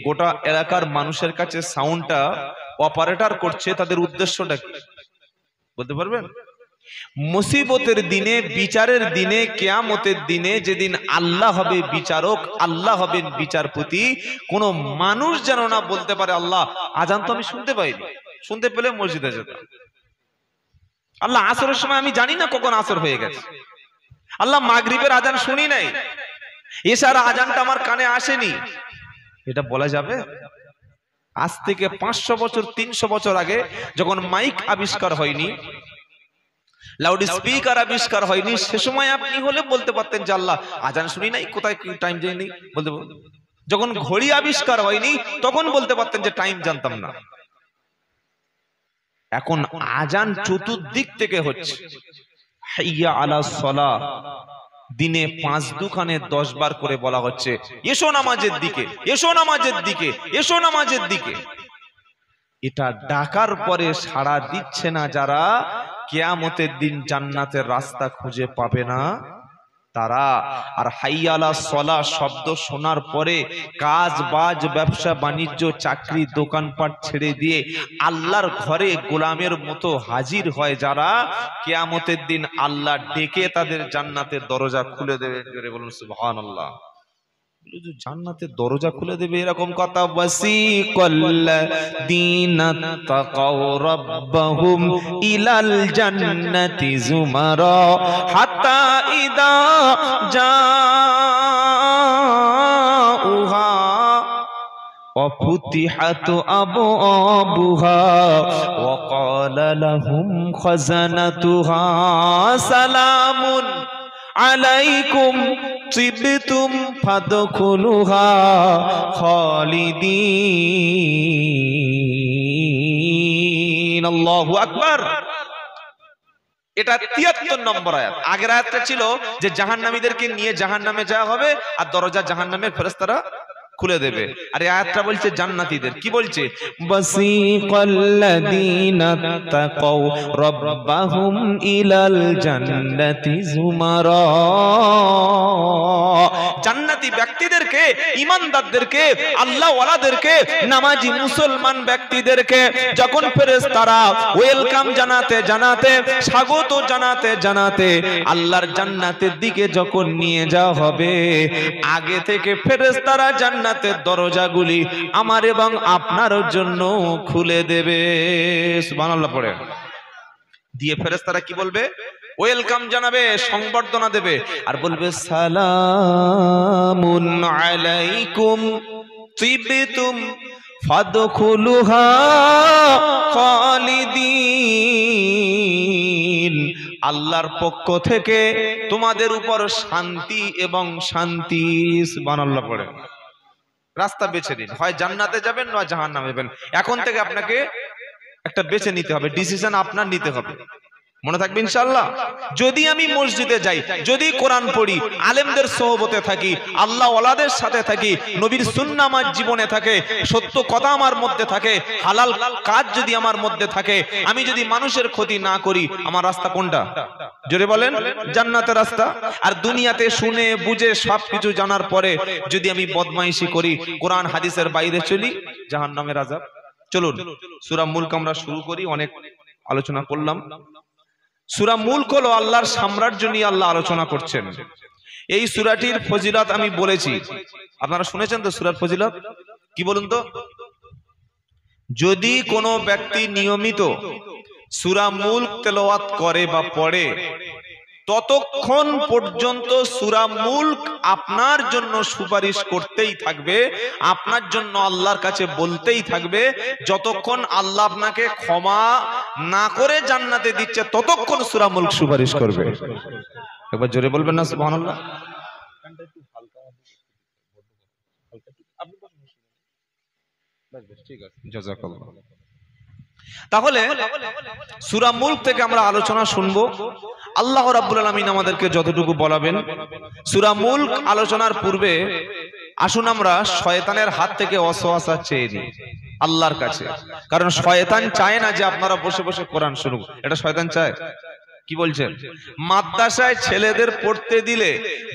গোটা এলাকার মানুষের কাছে সাউন্ডটা অপারেটর করছে, তাদের উদ্দেশ্যটা কি বলতে পারবেন? মুসিবতের দিনে, বিচারের দিনে, কিয়ামতের দিনে, যেদিন আল্লাহ হবে বিচারক, আল্লাহ হবেন বিচারপতি, কোন মানুষ যেন না বলতে পারে আল্লাহ আজান তো আমি শুনতে পাইনি, শুনতে পেলে মসজিদে যেতাম। আল্লাহ আসরের সময় আমি জানি না কখন আসর হয়ে গেছে, আল্লাহ মাগরিবের আজান শুনি নাই, এশার আজানটা আমার কানে আসেনি, এটা বলা যাবে? আজ থেকে 500 বছর 300 বছর আগে যখন মাইক আবিষ্কার হয়নি, লাউড স্পিকার আবিষ্কার হয়নি, সে সময় আপনি হলে বলতে পারতেন যে আল্লাহ আজান শুনি নাই, কোথায় কি টাইম জানি বলতে। যখন ঘড়ি আবিষ্কার হয়নি তখন বলতে পারতেন যে টাইম জানতাম না। এখন আজান চতুর্দিক থেকে হচ্ছে, হাইয়া আলাস সালাহ দিনে 5 দুখানে 10 বার করে বলা হচ্ছে এসো নামাজের দিকে, এসো নামাজের দিকে, এসো নামাজের দিকে। এটা ডাকার পরে সাড়া দিচ্ছে না যারা, কিয়ামতের দিন জান্নাতের রাস্তা খুঁজে পাবে না তারা। আর হাইয়া আলাস সালাহ শব্দ শোনার পরে কাজ বাজ, ব্যবসা বাণিজ্য, চাকরি, দোকানপাট ছেড়ে দিয়ে আল্লাহর ঘরে গোলামের মতো হাজির হয় যারা, কিয়ামতের দিন আল্লাহ ডেকে তাদের জান্নাতের দরজা খুলে দেবে। বলুন সুবহানাল্লাহ। জান্নাতের দরজা খুলে দেবে এরকম কথা। ওয়াসিকাল্লাযীনা তাকাউ রাব্বাহুম ইলাল জান্নাতি যুমারা হাত্তা ইযা জাউহা ওয়া ফুতিহাত আবওয়াবুহা ওয়া ক্বালা লাহুম খাযানাতুহা সালামুন আলাইকুম তিবতুম ফাদখুলুহা খালিদিন। আল্লাহু আকবার। এটা 73 নম্বর আয়াত। আগের আয়াতটা ছিল যে জাহান্নামীদেরকে নিয়ে জাহান্নামে যাওয়া হবে আর দরজা জাহান্নামের ফেরেশতারা খুলে দেবে। আর এই আয়াতটা বলছে জান্নাতীদের, কি বলছে? ওয়াসিকাল্লাযীনা তাকাউ রাব্বাহুম ইলাল জান্নাতি যুমারা। জান্নাতি ব্যক্তিদেরকে, ঈমানদারদেরকে, আল্লাহ ওয়ালাদেরকে, নামাজি মুসলমান ব্যক্তিদেরকে যখন ফেরেশতারা ওয়েলকাম জানাতে জানাতে, স্বাগত জানাতে জানাতে আল্লাহর জান্নাতের দিকে যখন নিয়ে যাওয়া হবে, আগে থেকে ফেরেশতারা জান্নাতের দরজাগুলি আমার এবং আপনার জন্য খুলে দেবে। সুবহানাল্লাহ পড়ে দিয়ে ফেরেশতারা কি বলবে? ওয়েলকাম জানাবে, সংবর্ধনা দেবে আর বলবে সালামুন আলাইকুম তিবতুম ফাদখুলুহা খালিদিন। আল্লাহর পক্ষ থেকে তোমাদের উপর শান্তি এবং শান্তি। সুবহানাল্লাহ পড়ে রাস্তা বেছে নিন, হয় জান্নাতে যাবেন না জাহান্নামে যাবেন। এখন থেকে আপনাকে একটা বেছে নিতে হবে, ডিসিশন আপনার নিতে হবে। মনে থাকবে ইনশাআল্লাহ। যদি আমি মসজিদে যাই, যদি কোরআন পড়ি, আলেমদের সোহবতে থাকি, আল্লাহ ওয়ালাদের সাথে থাকি, নবীর সুন্নাহ আমার জীবনে থাকে, সত্য কথা আমার মধ্যে থাকে, হালাল কাজ যদি আমার মধ্যে থাকে, আমি যদি মানুষের ক্ষতি না করি, আমার রাস্তা কোনটা? জোরে বলেন। জান্নাতের রাস্তা। আর দুনিয়াতে শুনে বুঝে সবকিছু জানার পরে যদি আমি বদমাইশি করি, কোরআন হাদিসের বাইরে চলি, জাহান্নামের আযাব। চলুন সূরা মুলক আমরা শুরু করি। অনেক আলোচনা করলাম। সূরা মুলক হলো আল্লাহর সাম্রাজ্য নিয়ে আল্লাহ আলোচনা করছেন। এই সূরাটির ফজিলত আমি বলেছি, আপনারা শুনেছেন তো সূরার ফজিলত কি বলুন তো? যদি কোনো ব্যক্তি নিয়মিত সূরা মুলক তেলাওয়াত করে বা পড়ে, ততক্ষণ পর্যন্ত সূরা মুলক আপনার জন্য সুপারিশ করতেই থাকবে, আপনার জন্য আল্লাহর কাছে বলতেই থাকবে। যতক্ষণ আল্লাহ আপনাকে ক্ষমা না করে জান্নাতে দিচ্ছে, ততক্ষণ সূরা মুলক সুপারিশ করবে। একবার জোরে বলবেন না সুবহানাল্লাহ। তাহলে সূরা মুলক থেকে আমরা আলোচনা শুনবো। আল্লাহ রাব্বুল আলামিন আমাদেরকে যতটুকু বলাবেন। সূরা মুলক আলোচনার পূর্বে আসুন আমরা শয়তানের হাত থেকে ওয়াসওয়াসা চেয়ে নিই আল্লাহর কাছে। কারণ শয়তান চায় না যে আপনারা বসে বসে কোরআন শুনুন। এটা শয়তান চায়। কি বলছেন? মাদ্রাসায় ছেলেদের পড়তে দিলে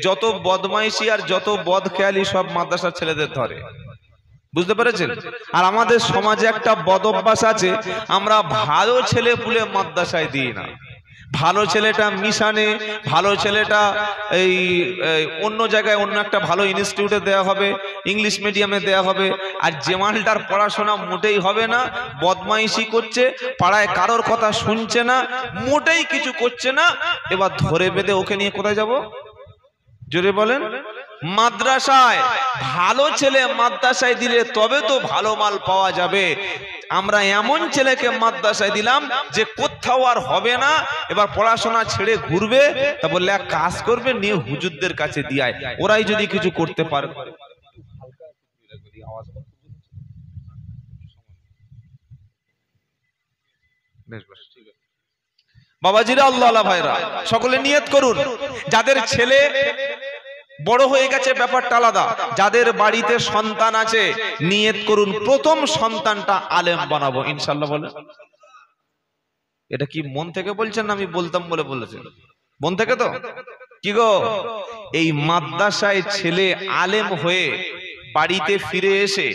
যত বদমাইশি আর যত বদখেয়ালি সব মাদ্রাসার ছেলেদের ধরে। বুঝতে পেরেছেন? আর আমাদের সমাজে একটা বদ অভ্যাস আছে, আমরা ভালো ছেলে পুলে মাদ্রাসায় দিই না। ভালো ছেলেটা মিশানে, ভালো ছেলেটা এই অন্য জায়গায় অন্য একটা ভালো ইনস্টিটিউটে দেয়া হবে, ইংলিশ মিডিয়ামে দেয়া হবে। আর যে মালটার পড়াশোনা মোটেই হবে না, বদমাইশি করছে, পাড়ায় কারোর কথা শুনছে না, মোটেই কিছু করছে না, এবার ধরে বেঁধে ওকে নিয়ে কোথায় যাব? জোরে বলেন। মাদ্রাসায় ভালো ছেলে মাদ্রাসায় দিলে তবে তো ভালো মাল পাওয়া যাবে। আমরা এমন ছেলেকে মাদ্রাসায় দিলাম যে কোথাও আর হবে না, এবার পড়াশোনা ছেড়ে ঘুরবে, তা বললে এক কাজ করবে, নিয়ে হুজুরদের কাছে দিয়ায়, ওরাই যদি কিছু করতে পারে। বাবাজিরা, আল্লাহ ভাইরা, সকলে নিয়ত করুন। যাদের ছেলে বড় হয়ে গেছে ব্যাপারটা আলাদা, যাদের বাড়িতে সন্তান আছে নিয়ত করুন প্রথম সন্তানটা আলেম বানাবো ইনশাআল্লাহ। বলেন এটা কি মন থেকে বলছেন না আমি বলতাম বলে বলেছেন? মন থেকে তো? কি গো, এই মাদ্রাসায় ছেলে আলেম হয়ে বাড়িতে ফিরে এসে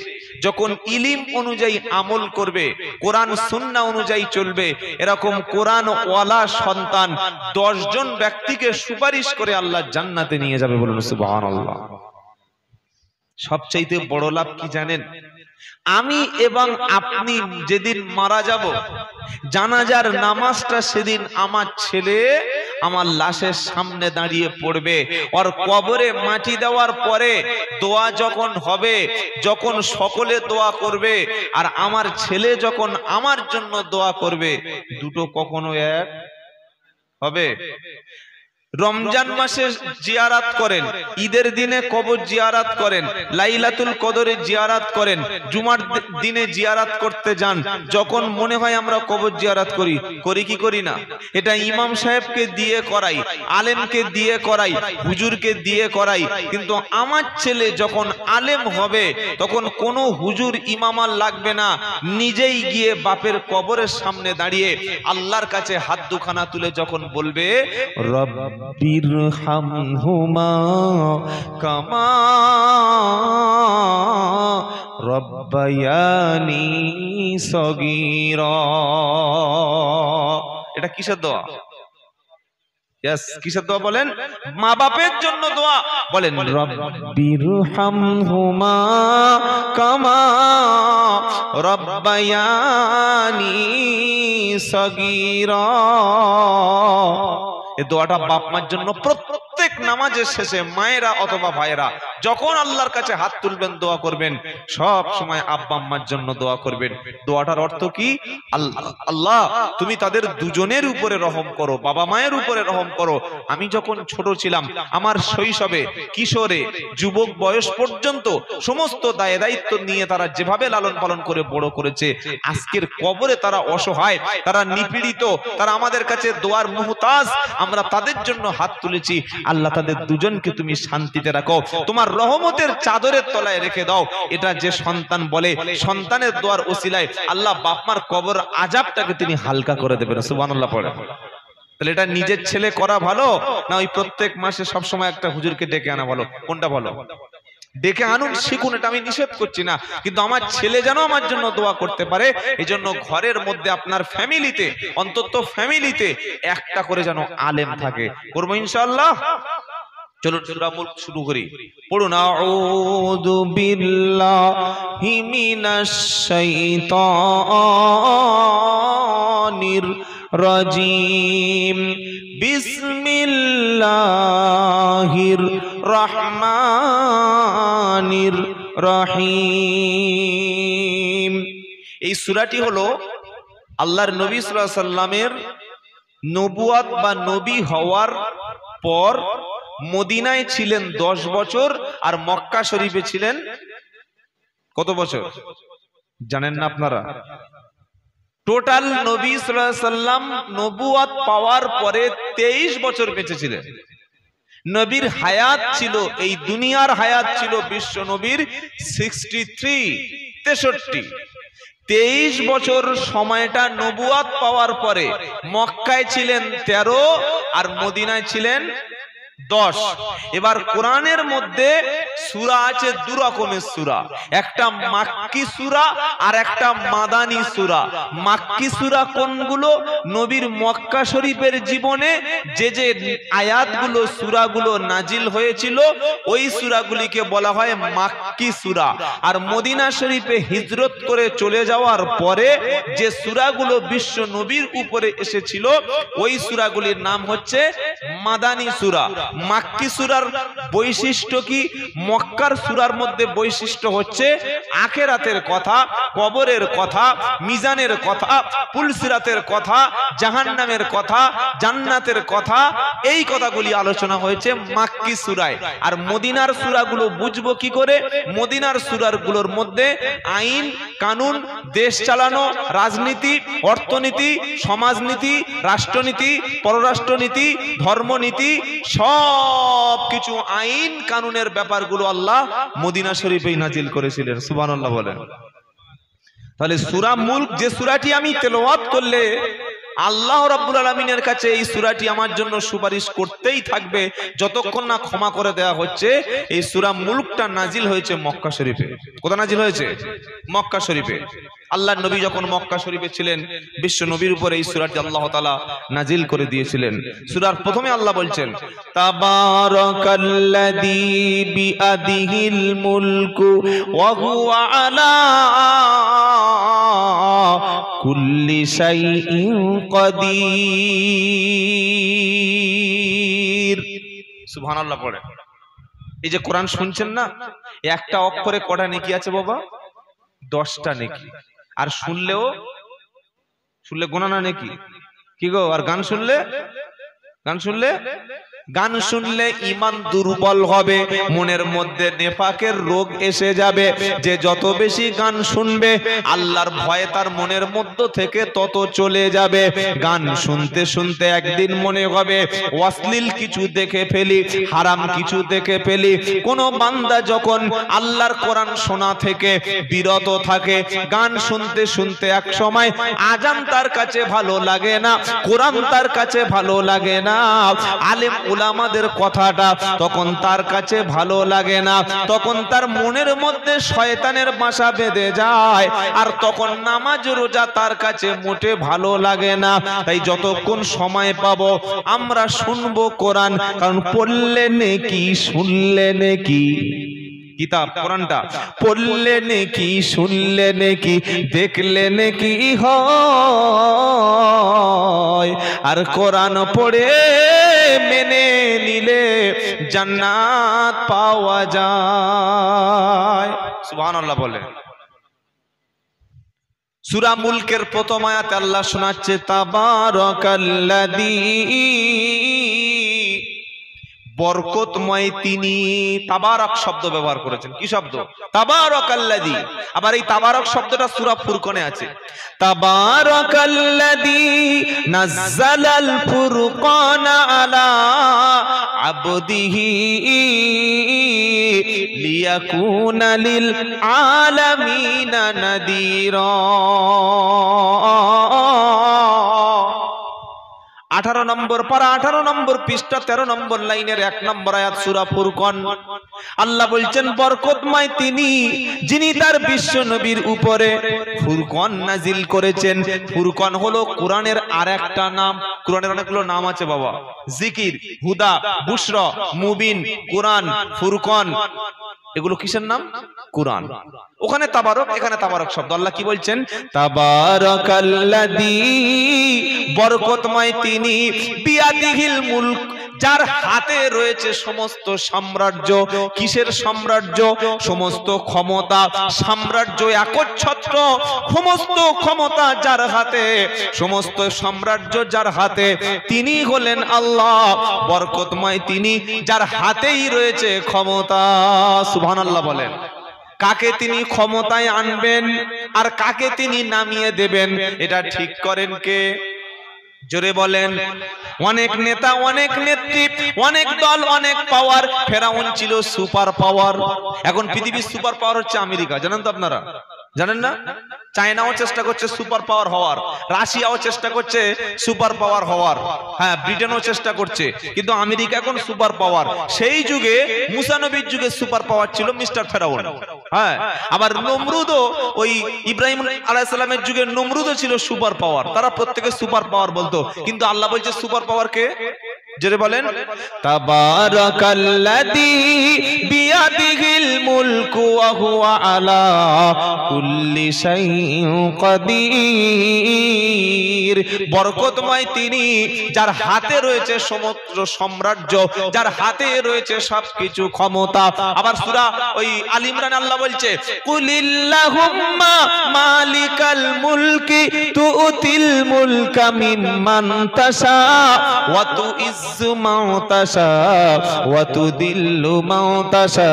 যখন ইলম অনুযায়ী আমল করবে, কোরআন সুন্নাহ অনুযায়ী চলবে, এরকম কোরআন ওয়ালা সন্তান 10 জন ব্যক্তিকে সুপারিশ করে আল্লাহ জান্নাতে নিয়ে যাবে। বলুন সুবহানাল্লাহ। সবচাইতে বড় লাভ কি জানেন? আমি এবং আপনি যেদিন মারা যাব, জানাজার নামাজটা সেদিন আমার ছেলে আমার লাশের সামনে দাঁড়িয়ে পড়বে। আর কবরে মাটি দেওয়ার পরে দোয়া যখন হবে, যখন সকলে দোয়া করবে, আর আমার ছেলে যখন আমার জন্য দোয়া করবে, দুটো কখনো এক হবে? রমজান মাসে জিয়ারাত করেন, ঈদের দিনে কবর জিয়ারাত করেন, লাইলাতুল কদরে জিয়ারাত করেন, জুমার দিনে জিয়ারাত করতে যান। যখন মনে হয় আমরা কবর জিয়ারাত করি, করি কি করি না? এটা ইমাম সাহেবকে দিয়ে করাই, আলেমকে দিয়ে করাই, হুজুরকে দিয়ে করাই। কিন্তু আমার ছেলে যখন আলেম হবে, তখন কোনো হুজুর ইমাম আর লাগবে না, নিজেই গিয়ে বাপের কবরের সামনে দাঁড়িয়ে আল্লাহর কাছে হাত দুখানা তুলে যখন বলবে, রব্বিরহামহুমা কামা রব্বায়ানি সগীরা। এটা কিসের দোয়া? ইয়েস, কিসের দোয়া বলেন? মা বাপের জন্য দোয়া। বলেন রব্বিরহামহুমা কামা রব্বায়ানি সগীরা। এই দোয়াটা বাপ মার জন্য প্রত্যেক নামাজের শেষে মায়েরা অথবা ভাইয়েরা যখন আল্লাহর কাছে হাত তুলবেন দোয়া করবেন, সব সময় আব্বা আম্মার জন্য দোয়া করবেন। দোয়াটার অর্থ কি? আল্লাহ তুমি তাদের দুজনের উপরে রহম করো, বাবা মায়ের উপরে রহম করো। আমি যখন ছোট ছিলাম, আমার শৈশবে, কিশোরে, যুবক বয়স পর্যন্ত সমস্ত দায় দায়িত্ব নিয়ে তারা যেভাবে লালন পালন করে বড় করেছে, আজকের কবরে তারা অসহায়, তারা নিপীড়িত, তারা আমাদের কাছে দোয়ার মুহতাজ। আমরা তাদের জন্য হাত তুলেছি। আল্লাহ তাদের দুজনকে তুমি শান্তিতে রাখো, তোমার রহমতের চাদরের তলায় রেখে দাও। এটা যে সন্তান বলে, সন্তানের দোয়ার ওসিলায় আল্লাহ বাপমার কবর আযাবটাকে তিনি হালকা করে দেবেন। সুবহানাল্লাহ পড়ে। তাহলে এটা নিজের ছেলে করা ভালো না ওই প্রত্যেক মাসে সব সময় একটা হুজুরকে ডেকে আনা ভালো? কোনটা ভালো? ডেকে আনুন, শিখুন, এটা আমি নিষেধ করছি না, কিন্তু আমার ছেলে যেন আমার জন্য দোয়া করতে পারে। এই জন্য ঘরের মধ্যে আপনার ফ্যামিলিতে, অন্তত ফ্যামিলিতে একটা করে যেন আলেম থাকে। করবো ইনশাআল্লাহ। চলুন সূরা মুলক শুরু করি। পড়ুন, আউযু বিল্লাহি মিনাশ শাইতানির রাজিম, বিসমিল্লাহির রহমানির রহিম। এই সূরাটি হলো আল্লাহর নবী সাল্লাল্লাহু আলাইহি সাল্লামের নবুয়াত বা নবী হওয়ার পর মদিনায় ছিলেন 10 বছর, আর মক্কা শরীফে ছিলেন কত বছর জানেন না আপনারা? টোটাল নবী সাল্লাল্লাহু আলাইহি সাল্লাম নবুয়াত পাওয়ার পরে 23 বছর বেঁচে ছিলেন। নবীর হায়াত ছিল, এই দুনিয়ার হায়াত ছিল বিশ্ব নবীর 63 23 বছর সময়টা নবুয়াত পাওয়ার পরে। মক্কায় ছিলেন 13 আর মদিনায় ছিলেন 10। এবার কোরআনের মধ্যে সূরা আছে দু রকমের সূরা, একটা মাক্কি সূরা আর একটা মাদানী সূরা। মাক্কি সূরা কোনগুলো? নবীর মক্কা শরীফের জীবনে যে যে আয়াতগুলো, সূরাগুলো নাজিল হয়েছিল, ওই সূরাগুলিকে বলা হয় মাক্কি সূরা। আর মদিনা শরীফে হিজরত করে চলে যাওয়ার পরে যে সূরাগুলো বিশ্ব নবীর উপরে এসেছিল, ওই সূরাগুলির নাম হচ্ছে মাদানী সূরা। মাক্কি সূরার বৈশিষ্ট্য কি? মক্কার সূরার মধ্যে বৈশিষ্ট্য হচ্ছে আখিরাতের কথা, কবরের কথা, মিজানের কথা, পুলসিরাতের কথা, জাহান্নামের কথা, জান্নাতের কথা, এই কথাগুলি আলোচনা হয়েছে মাক্কি সূরায়। আর মদিনার সূরাগুলো বুঝবো কি করে? মদিনার সূরাগুলোর মধ্যে আইন কানুন, দেশ চালানো, রাজনীতি, অর্থনীতি, সমাজনীতি, রাষ্ট্রনীতি, পররাষ্ট্রনীতি, ধর্মনীতি, সব কিছু আইন কানুনের ব্যাপারগুলো আল্লাহ মদিনা শরীফেই নাজিল করেছিলেন। সুবহানাল্লাহ বলেন। তাহলে সূরা মুলক যে সূরাটি আমি তেলাওয়াত করলে আল্লাহ রাব্বুল আলামিনের কাছে এই সূরাটি আমার জন্য সুপারিশ করতেই থাকবে যতক্ষণ না ক্ষমা করে দেওয়া হচ্ছে। এই সূরা মুলকটা নাজিল হয়েছে মক্কা শরীফে। কোথায় নাজিল হয়েছে? মক্কা শরীফে। আল্লাহর নবী যখন মক্কা শরীফে ছিলেন, বিশ্ব নবীর উপরে এই সূরাটি আল্লাহ তাআলা নাজিল করে দিয়েছিলেন। সূরার প্রথমে আল্লাহ বলছেন, তাবারাকাল্লাযী বিআদিহিল মুলকু ওয়া হুয়া আলা কুল্লি শাইইন কাদির। সুবহানাল্লাহ পড়ে। এই যে কোরআন শুনছেন না, একটা অক্ষরে কটা নেকি আছে বাবা? 10টা নেকি। আর শুনলে গোনা না নেকি? কি গো? আর গান শুনলে ঈমান দুর্বল হবে, মনের মধ্যে নেফাকের রোগ এসে যাবে। যে যত বেশি গান শুনবে, আল্লাহর ভয় তার মনের মধ্য থেকে তত চলে যাবে। গান শুনতে শুনতে একদিন মনে হবে অশ্লীল কিছু দেখে ফেলি, হারাম কিছু দেখে ফেলি। কোন বান্দা যখন আল্লাহর কোরআন শোনা থেকে বিরত থাকে, গান শুনতে শুনতে এক সময় আজান তার কাছে ভালো লাগে না, কোরআন তার কাছে ভালো লাগে না, আলেম উলামাদের কথাটা তখন তার কাছে ভালো লাগে না, তখন তার মনের মধ্যে শয়তানের বাসা বেঁধে যায়। আর তখন নামাজ রোজা তার কাছে মোটে ভালো লাগে না। তাই যতক্ষণ সময় পাবো আমরা শুনবো কোরআন, কারণ পড়লে নেকি, শুনলে নেকি। কিতাব কোরআনটা পড়লে নাকি শুনলে নাকি দেখলে নাকি হয়, আর কোরআন পড়ে মেনে নিলে জান্নাত পাওয়া যায়। সুবহানাল্লাহ বলে। সূরা মুলকের প্রথম আয়াতে আল্লাহ শোনাচ্ছে তাবারাকাল্লাযী, বরকতময় তিনি। তাবারক শব্দ ব্যবহার করেছেন। কি শব্দ? তাবারাকাল্লাযী। আবার এই তাবারক শব্দটা সূরা ফুরকানে আছে। তাবারাকাল্লাযী নাযালাল ফুরকানা আলা আবদিহি লিয়াকুনা লিল আলামিনা নাযীরা। 18 নম্বর পারা 18 নম্বর পৃষ্ঠা 13 নম্বর লাইনের 1 নম্বর আয়াত সূরা ফুরকান। আল্লাহ বলছেন বরকতময় তিনি যিনি তার বিশ্ব নবীর উপরে ফুরকান নাজিল করেছেন। ফুরকান হলো কোরআনের আরেকটা নাম। কোরআনের অনেকগুলো নাম আছে বাবা। জিকির, হুদা, বুশরা, মুবিন, কোরআন, ফুরকান, এগুলো কিসের নাম? কোরআন। ওখানে তাবারক, এখানে তাবারক শব্দ। আল্লাহ কি বলছেন? তাবারাকাল্লাযী, বরকতময় তিনি, বিয়াদিহিল মুলক, যার হাতে রয়েছে সমস্ত সাম্রাজ্য। কিসের সাম্রাজ্য? সমস্ত ক্ষমতা, সাম্রাজ্য একচ্ছত্র, সমস্ত ক্ষমতা যার হাতে, সমস্ত সাম্রাজ্য যার হাতে, তিনি হলেন আল্লাহ। বরকতময় তিনি যার হাতেই রয়েছে ক্ষমতা। সুবহানাল্লাহ বলেন। কাকে তিনি ক্ষমতায় আনবেন আর কাকে তিনি নামিয়ে দেবেন, এটা ঠিক করেন কে? জোরে বলেন। অনেক নেতা, অনেক নেত্রী, অনেক দল, অনেক পাওয়ার। ফেরাউন ছিল সুপার পাওয়ার। এখন পৃথিবীর সুপার পাওয়ার হচ্ছে আমেরিকা। জানেন তো আপনারা? জানেন না? চায়নাও চেষ্টা করছে সুপার পাওয়ার হওয়ার, রাশিয়াও চেষ্টা করছে সুপার পাওয়ার হওয়ার, হ্যাঁ ব্রিটেনও চেষ্টা করছে, কিন্তু আমেরিকা এখন সুপার পাওয়ার। সেই যুগে মুসা নবীর যুগে সুপার পাওয়ার ছিল মিস্টার ফেরাউন। হ্যাঁ, আবার নমরুদও, ওই ইব্রাহিম আলাইহিস সালামের যুগে নমরুদও ছিল সুপার পাওয়ার। তারা প্রত্যেকে সুপার পাওয়ার বলতো, কিন্তু আল্লাহ বলছে সুপার পাওয়ার কে? জোরে বলেন। তাবারাকাল্লাযী বিয়াদিহিল মুলকু ওয়া হুয়া আলা কুল্লি শাইইন কাদির। বরকতময় তিনি যার হাতে রয়েছে সমগ্র সাম্রাজ্য, যার হাতে রয়েছে সবকিছু ক্ষমতা। আবার সূরা ওই আল ইমরান আল্লাহ বলছে কুলিল্লাহুম্মা মালিকাল মুলকি তুতিল মুলকা মিম্মান তাশা ওয়া তুইজ্জু মান তাশা ওয়া তুদিল্লু মান তাশা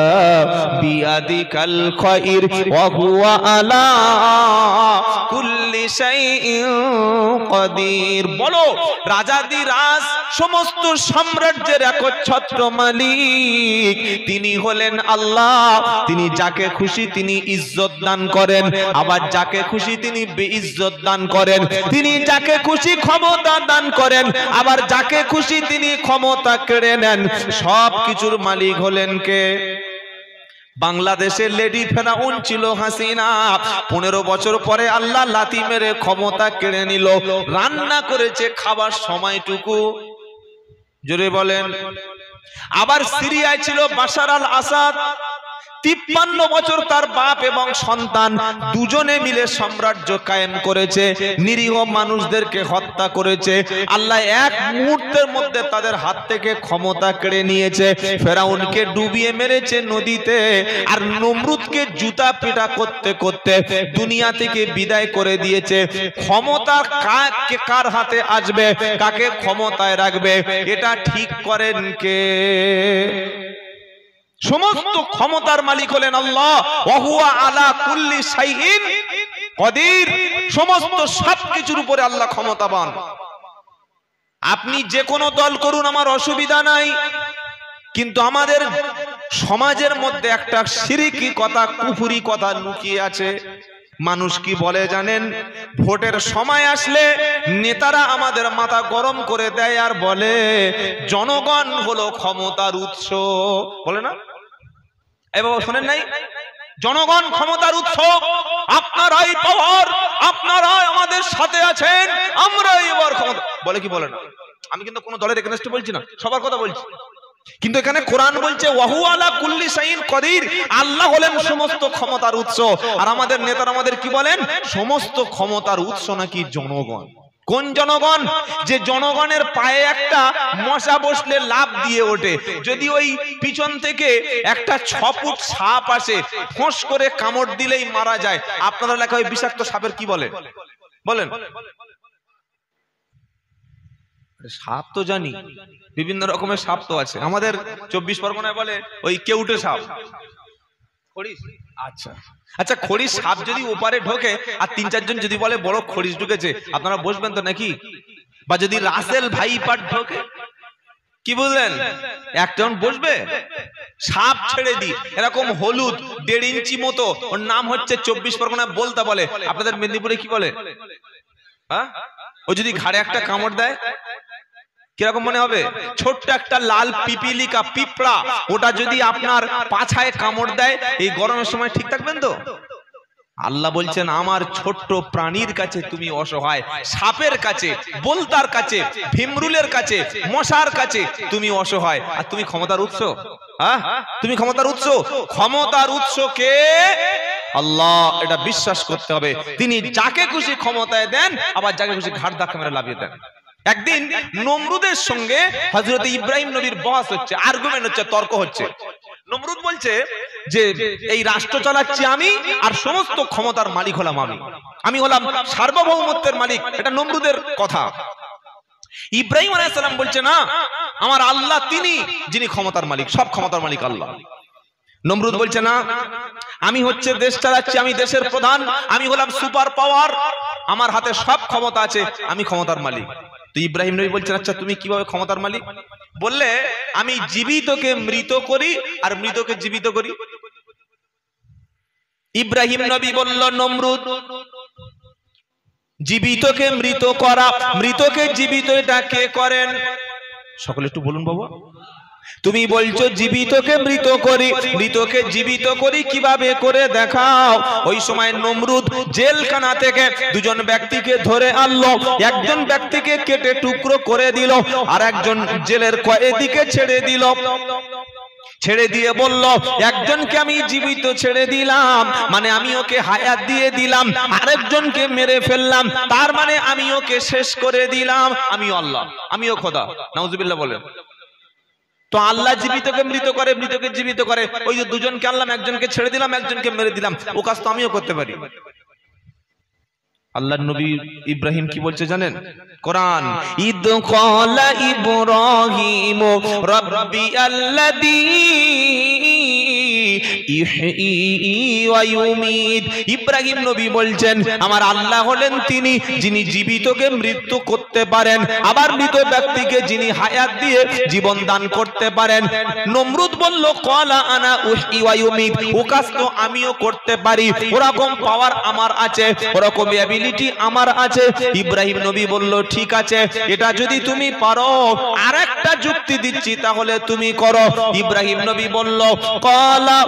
বিয়াদিকাল খায়র ওয়া হুয়া আলা কুল্লি শাইইন কাদির। বলো, রাজাদিরাজ, সমস্ত সাম্রাজ্যের একচ্ছত্র মালিক তিনি হলেন আল্লাহ। তিনি যাকে খুশি তিনি ইজ্জত দান করেন, আবার যাকে খুশি তিনি বেইজ্জত দান করেন। তিনি যাকে খুশি ক্ষমতা দান করেন, আবার যাকে খুশি তিনি ক্ষমতা কেড়ে নেন। সব কিছুর মালিক হলেন কে? বাংলাদেশের লেডি ফেরাউন ছিল হাসিনা। 15 বছর পরে আল্লাহ লাথি মেরে ক্ষমতা কেড়ে নিল। রান্না করেছে খাবার সময়টুকু। জোরে বলেন। আবার সিরিয়ায় ছিল বাশার আল আসাদ। 53 বছর তার বাপ এবং সন্তান দুজনে মিলে সাম্রাজ্য কায়েম করেছে, নিরীহ মানুষদেরকে হত্যা করেছে। আল্লাহ এক মুহূর্তের মধ্যে তাদের হাত থেকে ক্ষমতা কেড়ে নিয়েছে। ফেরাউনকে ডুবিয়ে মেরেছে নদীতে, আর নমরুদকে জুতা পিটা করতে করতে দুনিয়া থেকে বিদায় করে দিয়েছে। ক্ষমতা কার হাতে আসবে, কাকে ক্ষমতায় রাখবে, এটা ঠিক করেন কে? সমস্ত ক্ষমতার মালিক হলেন আল্লাহ। ওয়া হুয়া আলা কুল্লি শাইইন কাদির। সমস্ত সবকিছুর উপরে আল্লাহ ক্ষমতাবান। আপনি যে কোনো দল করুন, আমার অসুবিধা নাই, কিন্তু আমাদের সমাজের মধ্যে একটা শিরকি কথা, কুফরি কথা লুকিয়ে আছে। মানুষ কি বলে জানেন? ভোটের সময় আসলে নেতারা আমাদের মাথা গরম করে দেয় আর বলে জনগণ হলো ক্ষমতার উৎস। বলে না? এই বাবা শুনেন নাই? জনগণ ক্ষমতার উৎস, আপনারাই পাওয়ার, আপনারাই আমাদের সাথে আছেন, আমরাই এবার ক্ষমতা। বলে কি বলে না? আমি কিন্তু কোনো দলের এগেইনস্টে বলছি না, সবার কথা বলছি। কিন্তু এখানে কোরআন বলছে ওয়াহু আলা কুল্লি শাইইন কদির, আল্লাহ হলেন সমস্ত ক্ষমতার উৎস। আর আমাদের নেতারা আমাদের কি বলেন? সমস্ত ক্ষমতার উৎস নাকি জনগণ। কোন জনগণ? যে জনগণের পায়ে একটা মশা বসলে লাফ দিয়ে ওঠে, যদি ওই পিছন থেকে একটা 6 ফুট সাপ আসে, ফোঁস করে কামড় দিলেই মারা যায়। আপনারা এলাকায় বিষাক্ত সাপের কি বলে বলেন? সাপ তো জানি, বিভিন্ন রকমের সাপ তো আছে। আমাদের 24 পরগনায় বলে ওই কেউটে সাপ, খড়িশ। আচ্ছা আচ্ছা, খড়িশ সাপ যদি ওপারে ঢোকে আর 3-4 জন যদি বলে বড় খড়িশ ঢুকেছে, আপনারা বসবেন তো নাকি? বা যদি রাসেল ভাইপার ঢোকে, কি বুঝলেন, একজন বসবে? সাপ ছেড়ে দি, এরকম হলুদ 1.5 ইঞ্চি মতো, ওর নাম হচ্ছে 24 পরগনায় বলতা বলে। আপনাদের মেদিনীপুরে কি বলে? হ্যাঁ, ও যদি ঘাড়ে একটা কামড় দেয় কিরকম মনে হবে? ছোট্ট একটা লাল পিপিলিকা পিঁপড়া, ওটা যদি আপনার পাছায় কামড় দেয় এই গরমের সময় ঠিক থাকবেন তো? আল্লাহ বলছেন আমার ছোট্ট প্রাণীর কাছে তুমি অসহায়, সাপের কাছে, বলতার কাছে, ভিমরুলের কাছে, মশার কাছে তুমি অসহায়, আর তুমি ক্ষমতার উৎস। হ্যাঁ, তুমি ক্ষমতার উৎস। ক্ষমতার উৎস কে? আল্লাহ। এটা বিশ্বাস করতে হবে। তিনি যাকে খুশি ক্ষমতায় দেন, আবার যাকে খুশি ঘাড় ধাক্কা মেরে লাফিয়ে দেন। একদিন নমরুদের সঙ্গে হযরত ইব্রাহিম নবীর বহস হচ্ছে, আর্গুমেন্ট হচ্ছে, তর্ক হচ্ছে। নমরুদ বলছে যে এই রাষ্ট্র চালাচ্ছি আমি, আর সমস্ত ক্ষমতার মালিক হলাম আমি, আমি হলাম সার্বভৌমত্বের মালিক। এটা নমরুদের কথা। ইব্রাহিম আলাইহিস সালাম বলছে না, আমার আল্লাহ তিনি যিনি ক্ষমতার মালিক, সব ক্ষমতার মালিক আল্লাহ। নমরুদ বলছে না, আমি হচ্ছে দেশ চালাচ্ছি, আমি দেশের প্রধান, আমি হলাম সুপার পাওয়ার, আমার হাতে সব ক্ষমতা আছে, আমি ক্ষমতার মালিক। তো ইব্রাহিম নবী বলছেন আচ্ছা তুমি কিভাবে ক্ষমতার মালিক? বললে আমি জীবিতকে মৃত করি আর মৃতকে জীবিত করি। ইব্রাহিম নবী বলল নমরুদ, জীবিতকে মৃত করা, মৃতকে জীবিত, এটা কে করেন? সকলে একটু বলুন বাবা। তুমি বলছো জীবিতকে মৃত করি, মৃতকে জীবিত করি, কিভাবে করে দেখাও। ওই সময় নমরুদ জেলখানা থেকে 2জন ব্যক্তিকে ধরে আনলো, একজন ব্যক্তিকে কেটে টুকরো করে দিল, আর একজন জেলের কয়েদিকে ছেড়ে দিল। ছেড়ে দিয়ে বলল একজনকে আমি জীবিত ছেড়ে দিলাম, মানে আমি ওকে হায়াত দিয়ে দিলাম, আরেকজনকে মেরে ফেললাম, তার মানে আমি ওকে শেষ করে দিলাম, আমি আল্লাহ, আমিও খোদা। নাউজুবিল্লাহ বলেন। তো আল্লাহ জীবিতকে মৃত করে, মৃতকে জীবিত করে। ওই যে 2জনকে আনলাম, একজনকে ছেড়ে দিলাম, একজনকে মেরে দিলাম, ও কাজ তো আমিও করতে পারি। আল্লাহর নবী ইব্রাহিম কি বলছে জানেন? কোরআন, ইদ ক্বালা ইব্রাহিম রাব্বি আল্লাযী ইহয়ী ওয়া ইউমীত। ইব্রাহিম নবী বলছেন আমার আল্লাহ হলেন তিনি যিনি জীবিতকে মৃত্যু করতে পারেন, আবার মৃত ব্যক্তিকে যিনি হায়াত দিয়ে জীবন দান করতে পারেন। নমরুদ বলল ক্বালা আনা উহয়ী ওয়া ইউমীত, ও কাজ তো আমিও করতে পারি, ওরকম পাওয়ার আমার আছে, ওরকম এবিলিটি আমার আছে। ইব্রাহিম নবী বলল ঠিক আছে, এটা যদি তুমি পারো, আরেকটা যুক্তি দিচ্ছি, তাহলে তুমি করো। ইব্রাহিম নবী বলল ক্বালা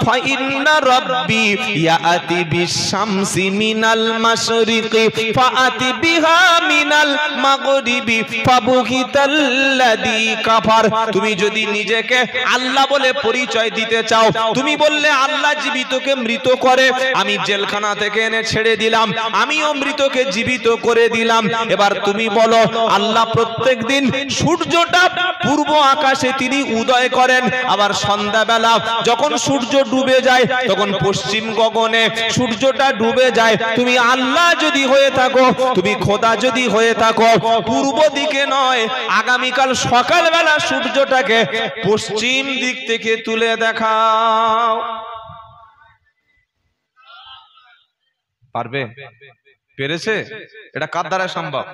ফাইন্না রাব্বি ইয়াতি বিশ-শামসি মিনাল মাশরিকি ফাআতি বিহা মিনাল মাগরিবি ফাবুহিতাল্লাযী কাফার। তুমি যদি নিজেকে আল্লাহ বলে পরিচয় দিতে চাও, তুমি বললে আল্লাহ জীবিতকে মৃত করে, আমি জেলখানা থেকে এনে ছেড়ে দিলাম, আমিও মৃতকে জীবিত করে দিলাম। এবার তুমি বলো আল্লাহ প্রত্যেকদিন সূর্যটা পূর্ব আকাশে তিনি উদয় করেন, আবার সন্ধ্যাবেলা যখন সূর্য ডুবে যায় তখন পশ্চিম গগনে সূর্যটা ডুবে যায়। তুমি আল্লাহ যদি হয়ে থাকো, তুমি খোদা যদি হয়ে থাকো, পূর্ব দিকে নয়, আগামীকাল সকালবেলা সূর্যটাকে পশ্চিম দিক থেকে তুলে দেখাও। পারবে? পেরেছে? এটা কার দ্বারা সম্ভব?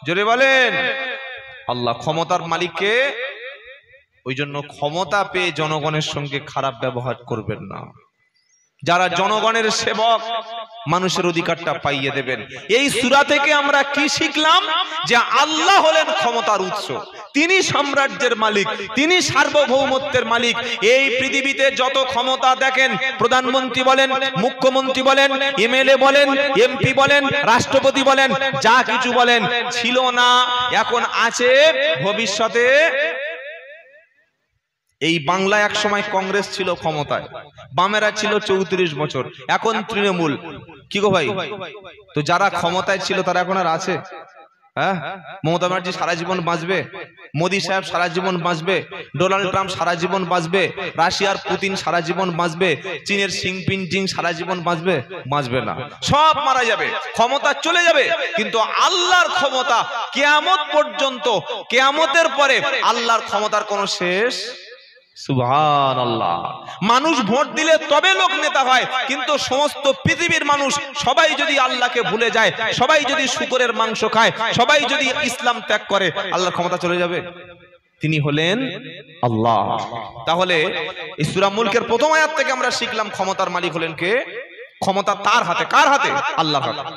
জোরে বলেন। আল্লাহ ক্ষমতার মালিককে। ওই জন্য ক্ষমতা পেয়ে জনগণের সঙ্গে খারাপ ব্যবহার করবেন না। যারা জনগণের সেবক, মানুষের অধিকারটা পাইয়ে দেবেন। এই সূরা থেকে আমরা কি শিখলাম? যে আল্লাহ হলেন ক্ষমতার উৎস, তিনি সাম্রাজ্যের মালিক, তিনি সার্বভৌমত্বের মালিক। এই পৃথিবীতে যত ক্ষমতা দেখেন, প্রধানমন্ত্রী বলেন, মুখ্যমন্ত্রী বলেন, এমএলএ বলেন, এমপি বলেন, রাষ্ট্রপতি বলেন, যা কিছু বলেন, ছিল না, এখন আছে, ভবিষ্যতে এই বাংলায় এক সময় কংগ্রেস ছিল ক্ষমতায়, বামেরা ছিল 34 বছর, এখন তৃণমূল। কি গো ভাই, তো যারা ক্ষমতায় ছিল তারা এখন আর আছে? হ্যাঁ, মমতা ব্যানার্জি সারা জীবন বাঁচবে, মোদী সাহেব সারা জীবন বাঁচবে, ডোনাল্ড ট্রাম্প সারা জীবন বাঁচবে, রাশিয়ার পুতিন সারা জীবন বাঁচবে, চীনের সি জিনপিং সারা জীবন বাঁচবে? বাঁচবে না, সব মারা যাবে, ক্ষমতা চলে যাবে। কিন্তু আল্লাহর ক্ষমতা কিয়ামত পর্যন্ত, কিয়ামতের পরে আল্লাহর ক্ষমতার কোনো শেষ। সুবহানাল্লাহ। মানুষ ভোট দিলে তবে লোক নেতা হয়, কিন্তু সমস্ত পৃথিবীর মানুষ সবাই যদি আল্লাহকে ভুলে যায়, সবাই যদি শুকরের মাংস খায়, সবাই যদি ইসলাম ত্যাগ করে, আল্লাহর ক্ষমতা চলে যাবে। তিনি হলেন আল্লাহ। তাহলে এই সূরা মুলকের প্রথম আয়াত থেকে আমরা শিখলাম ক্ষমতার মালিক হলেন কে? ক্ষমতা তার হাতে। কার হাতে? আল্লাহর হাতে।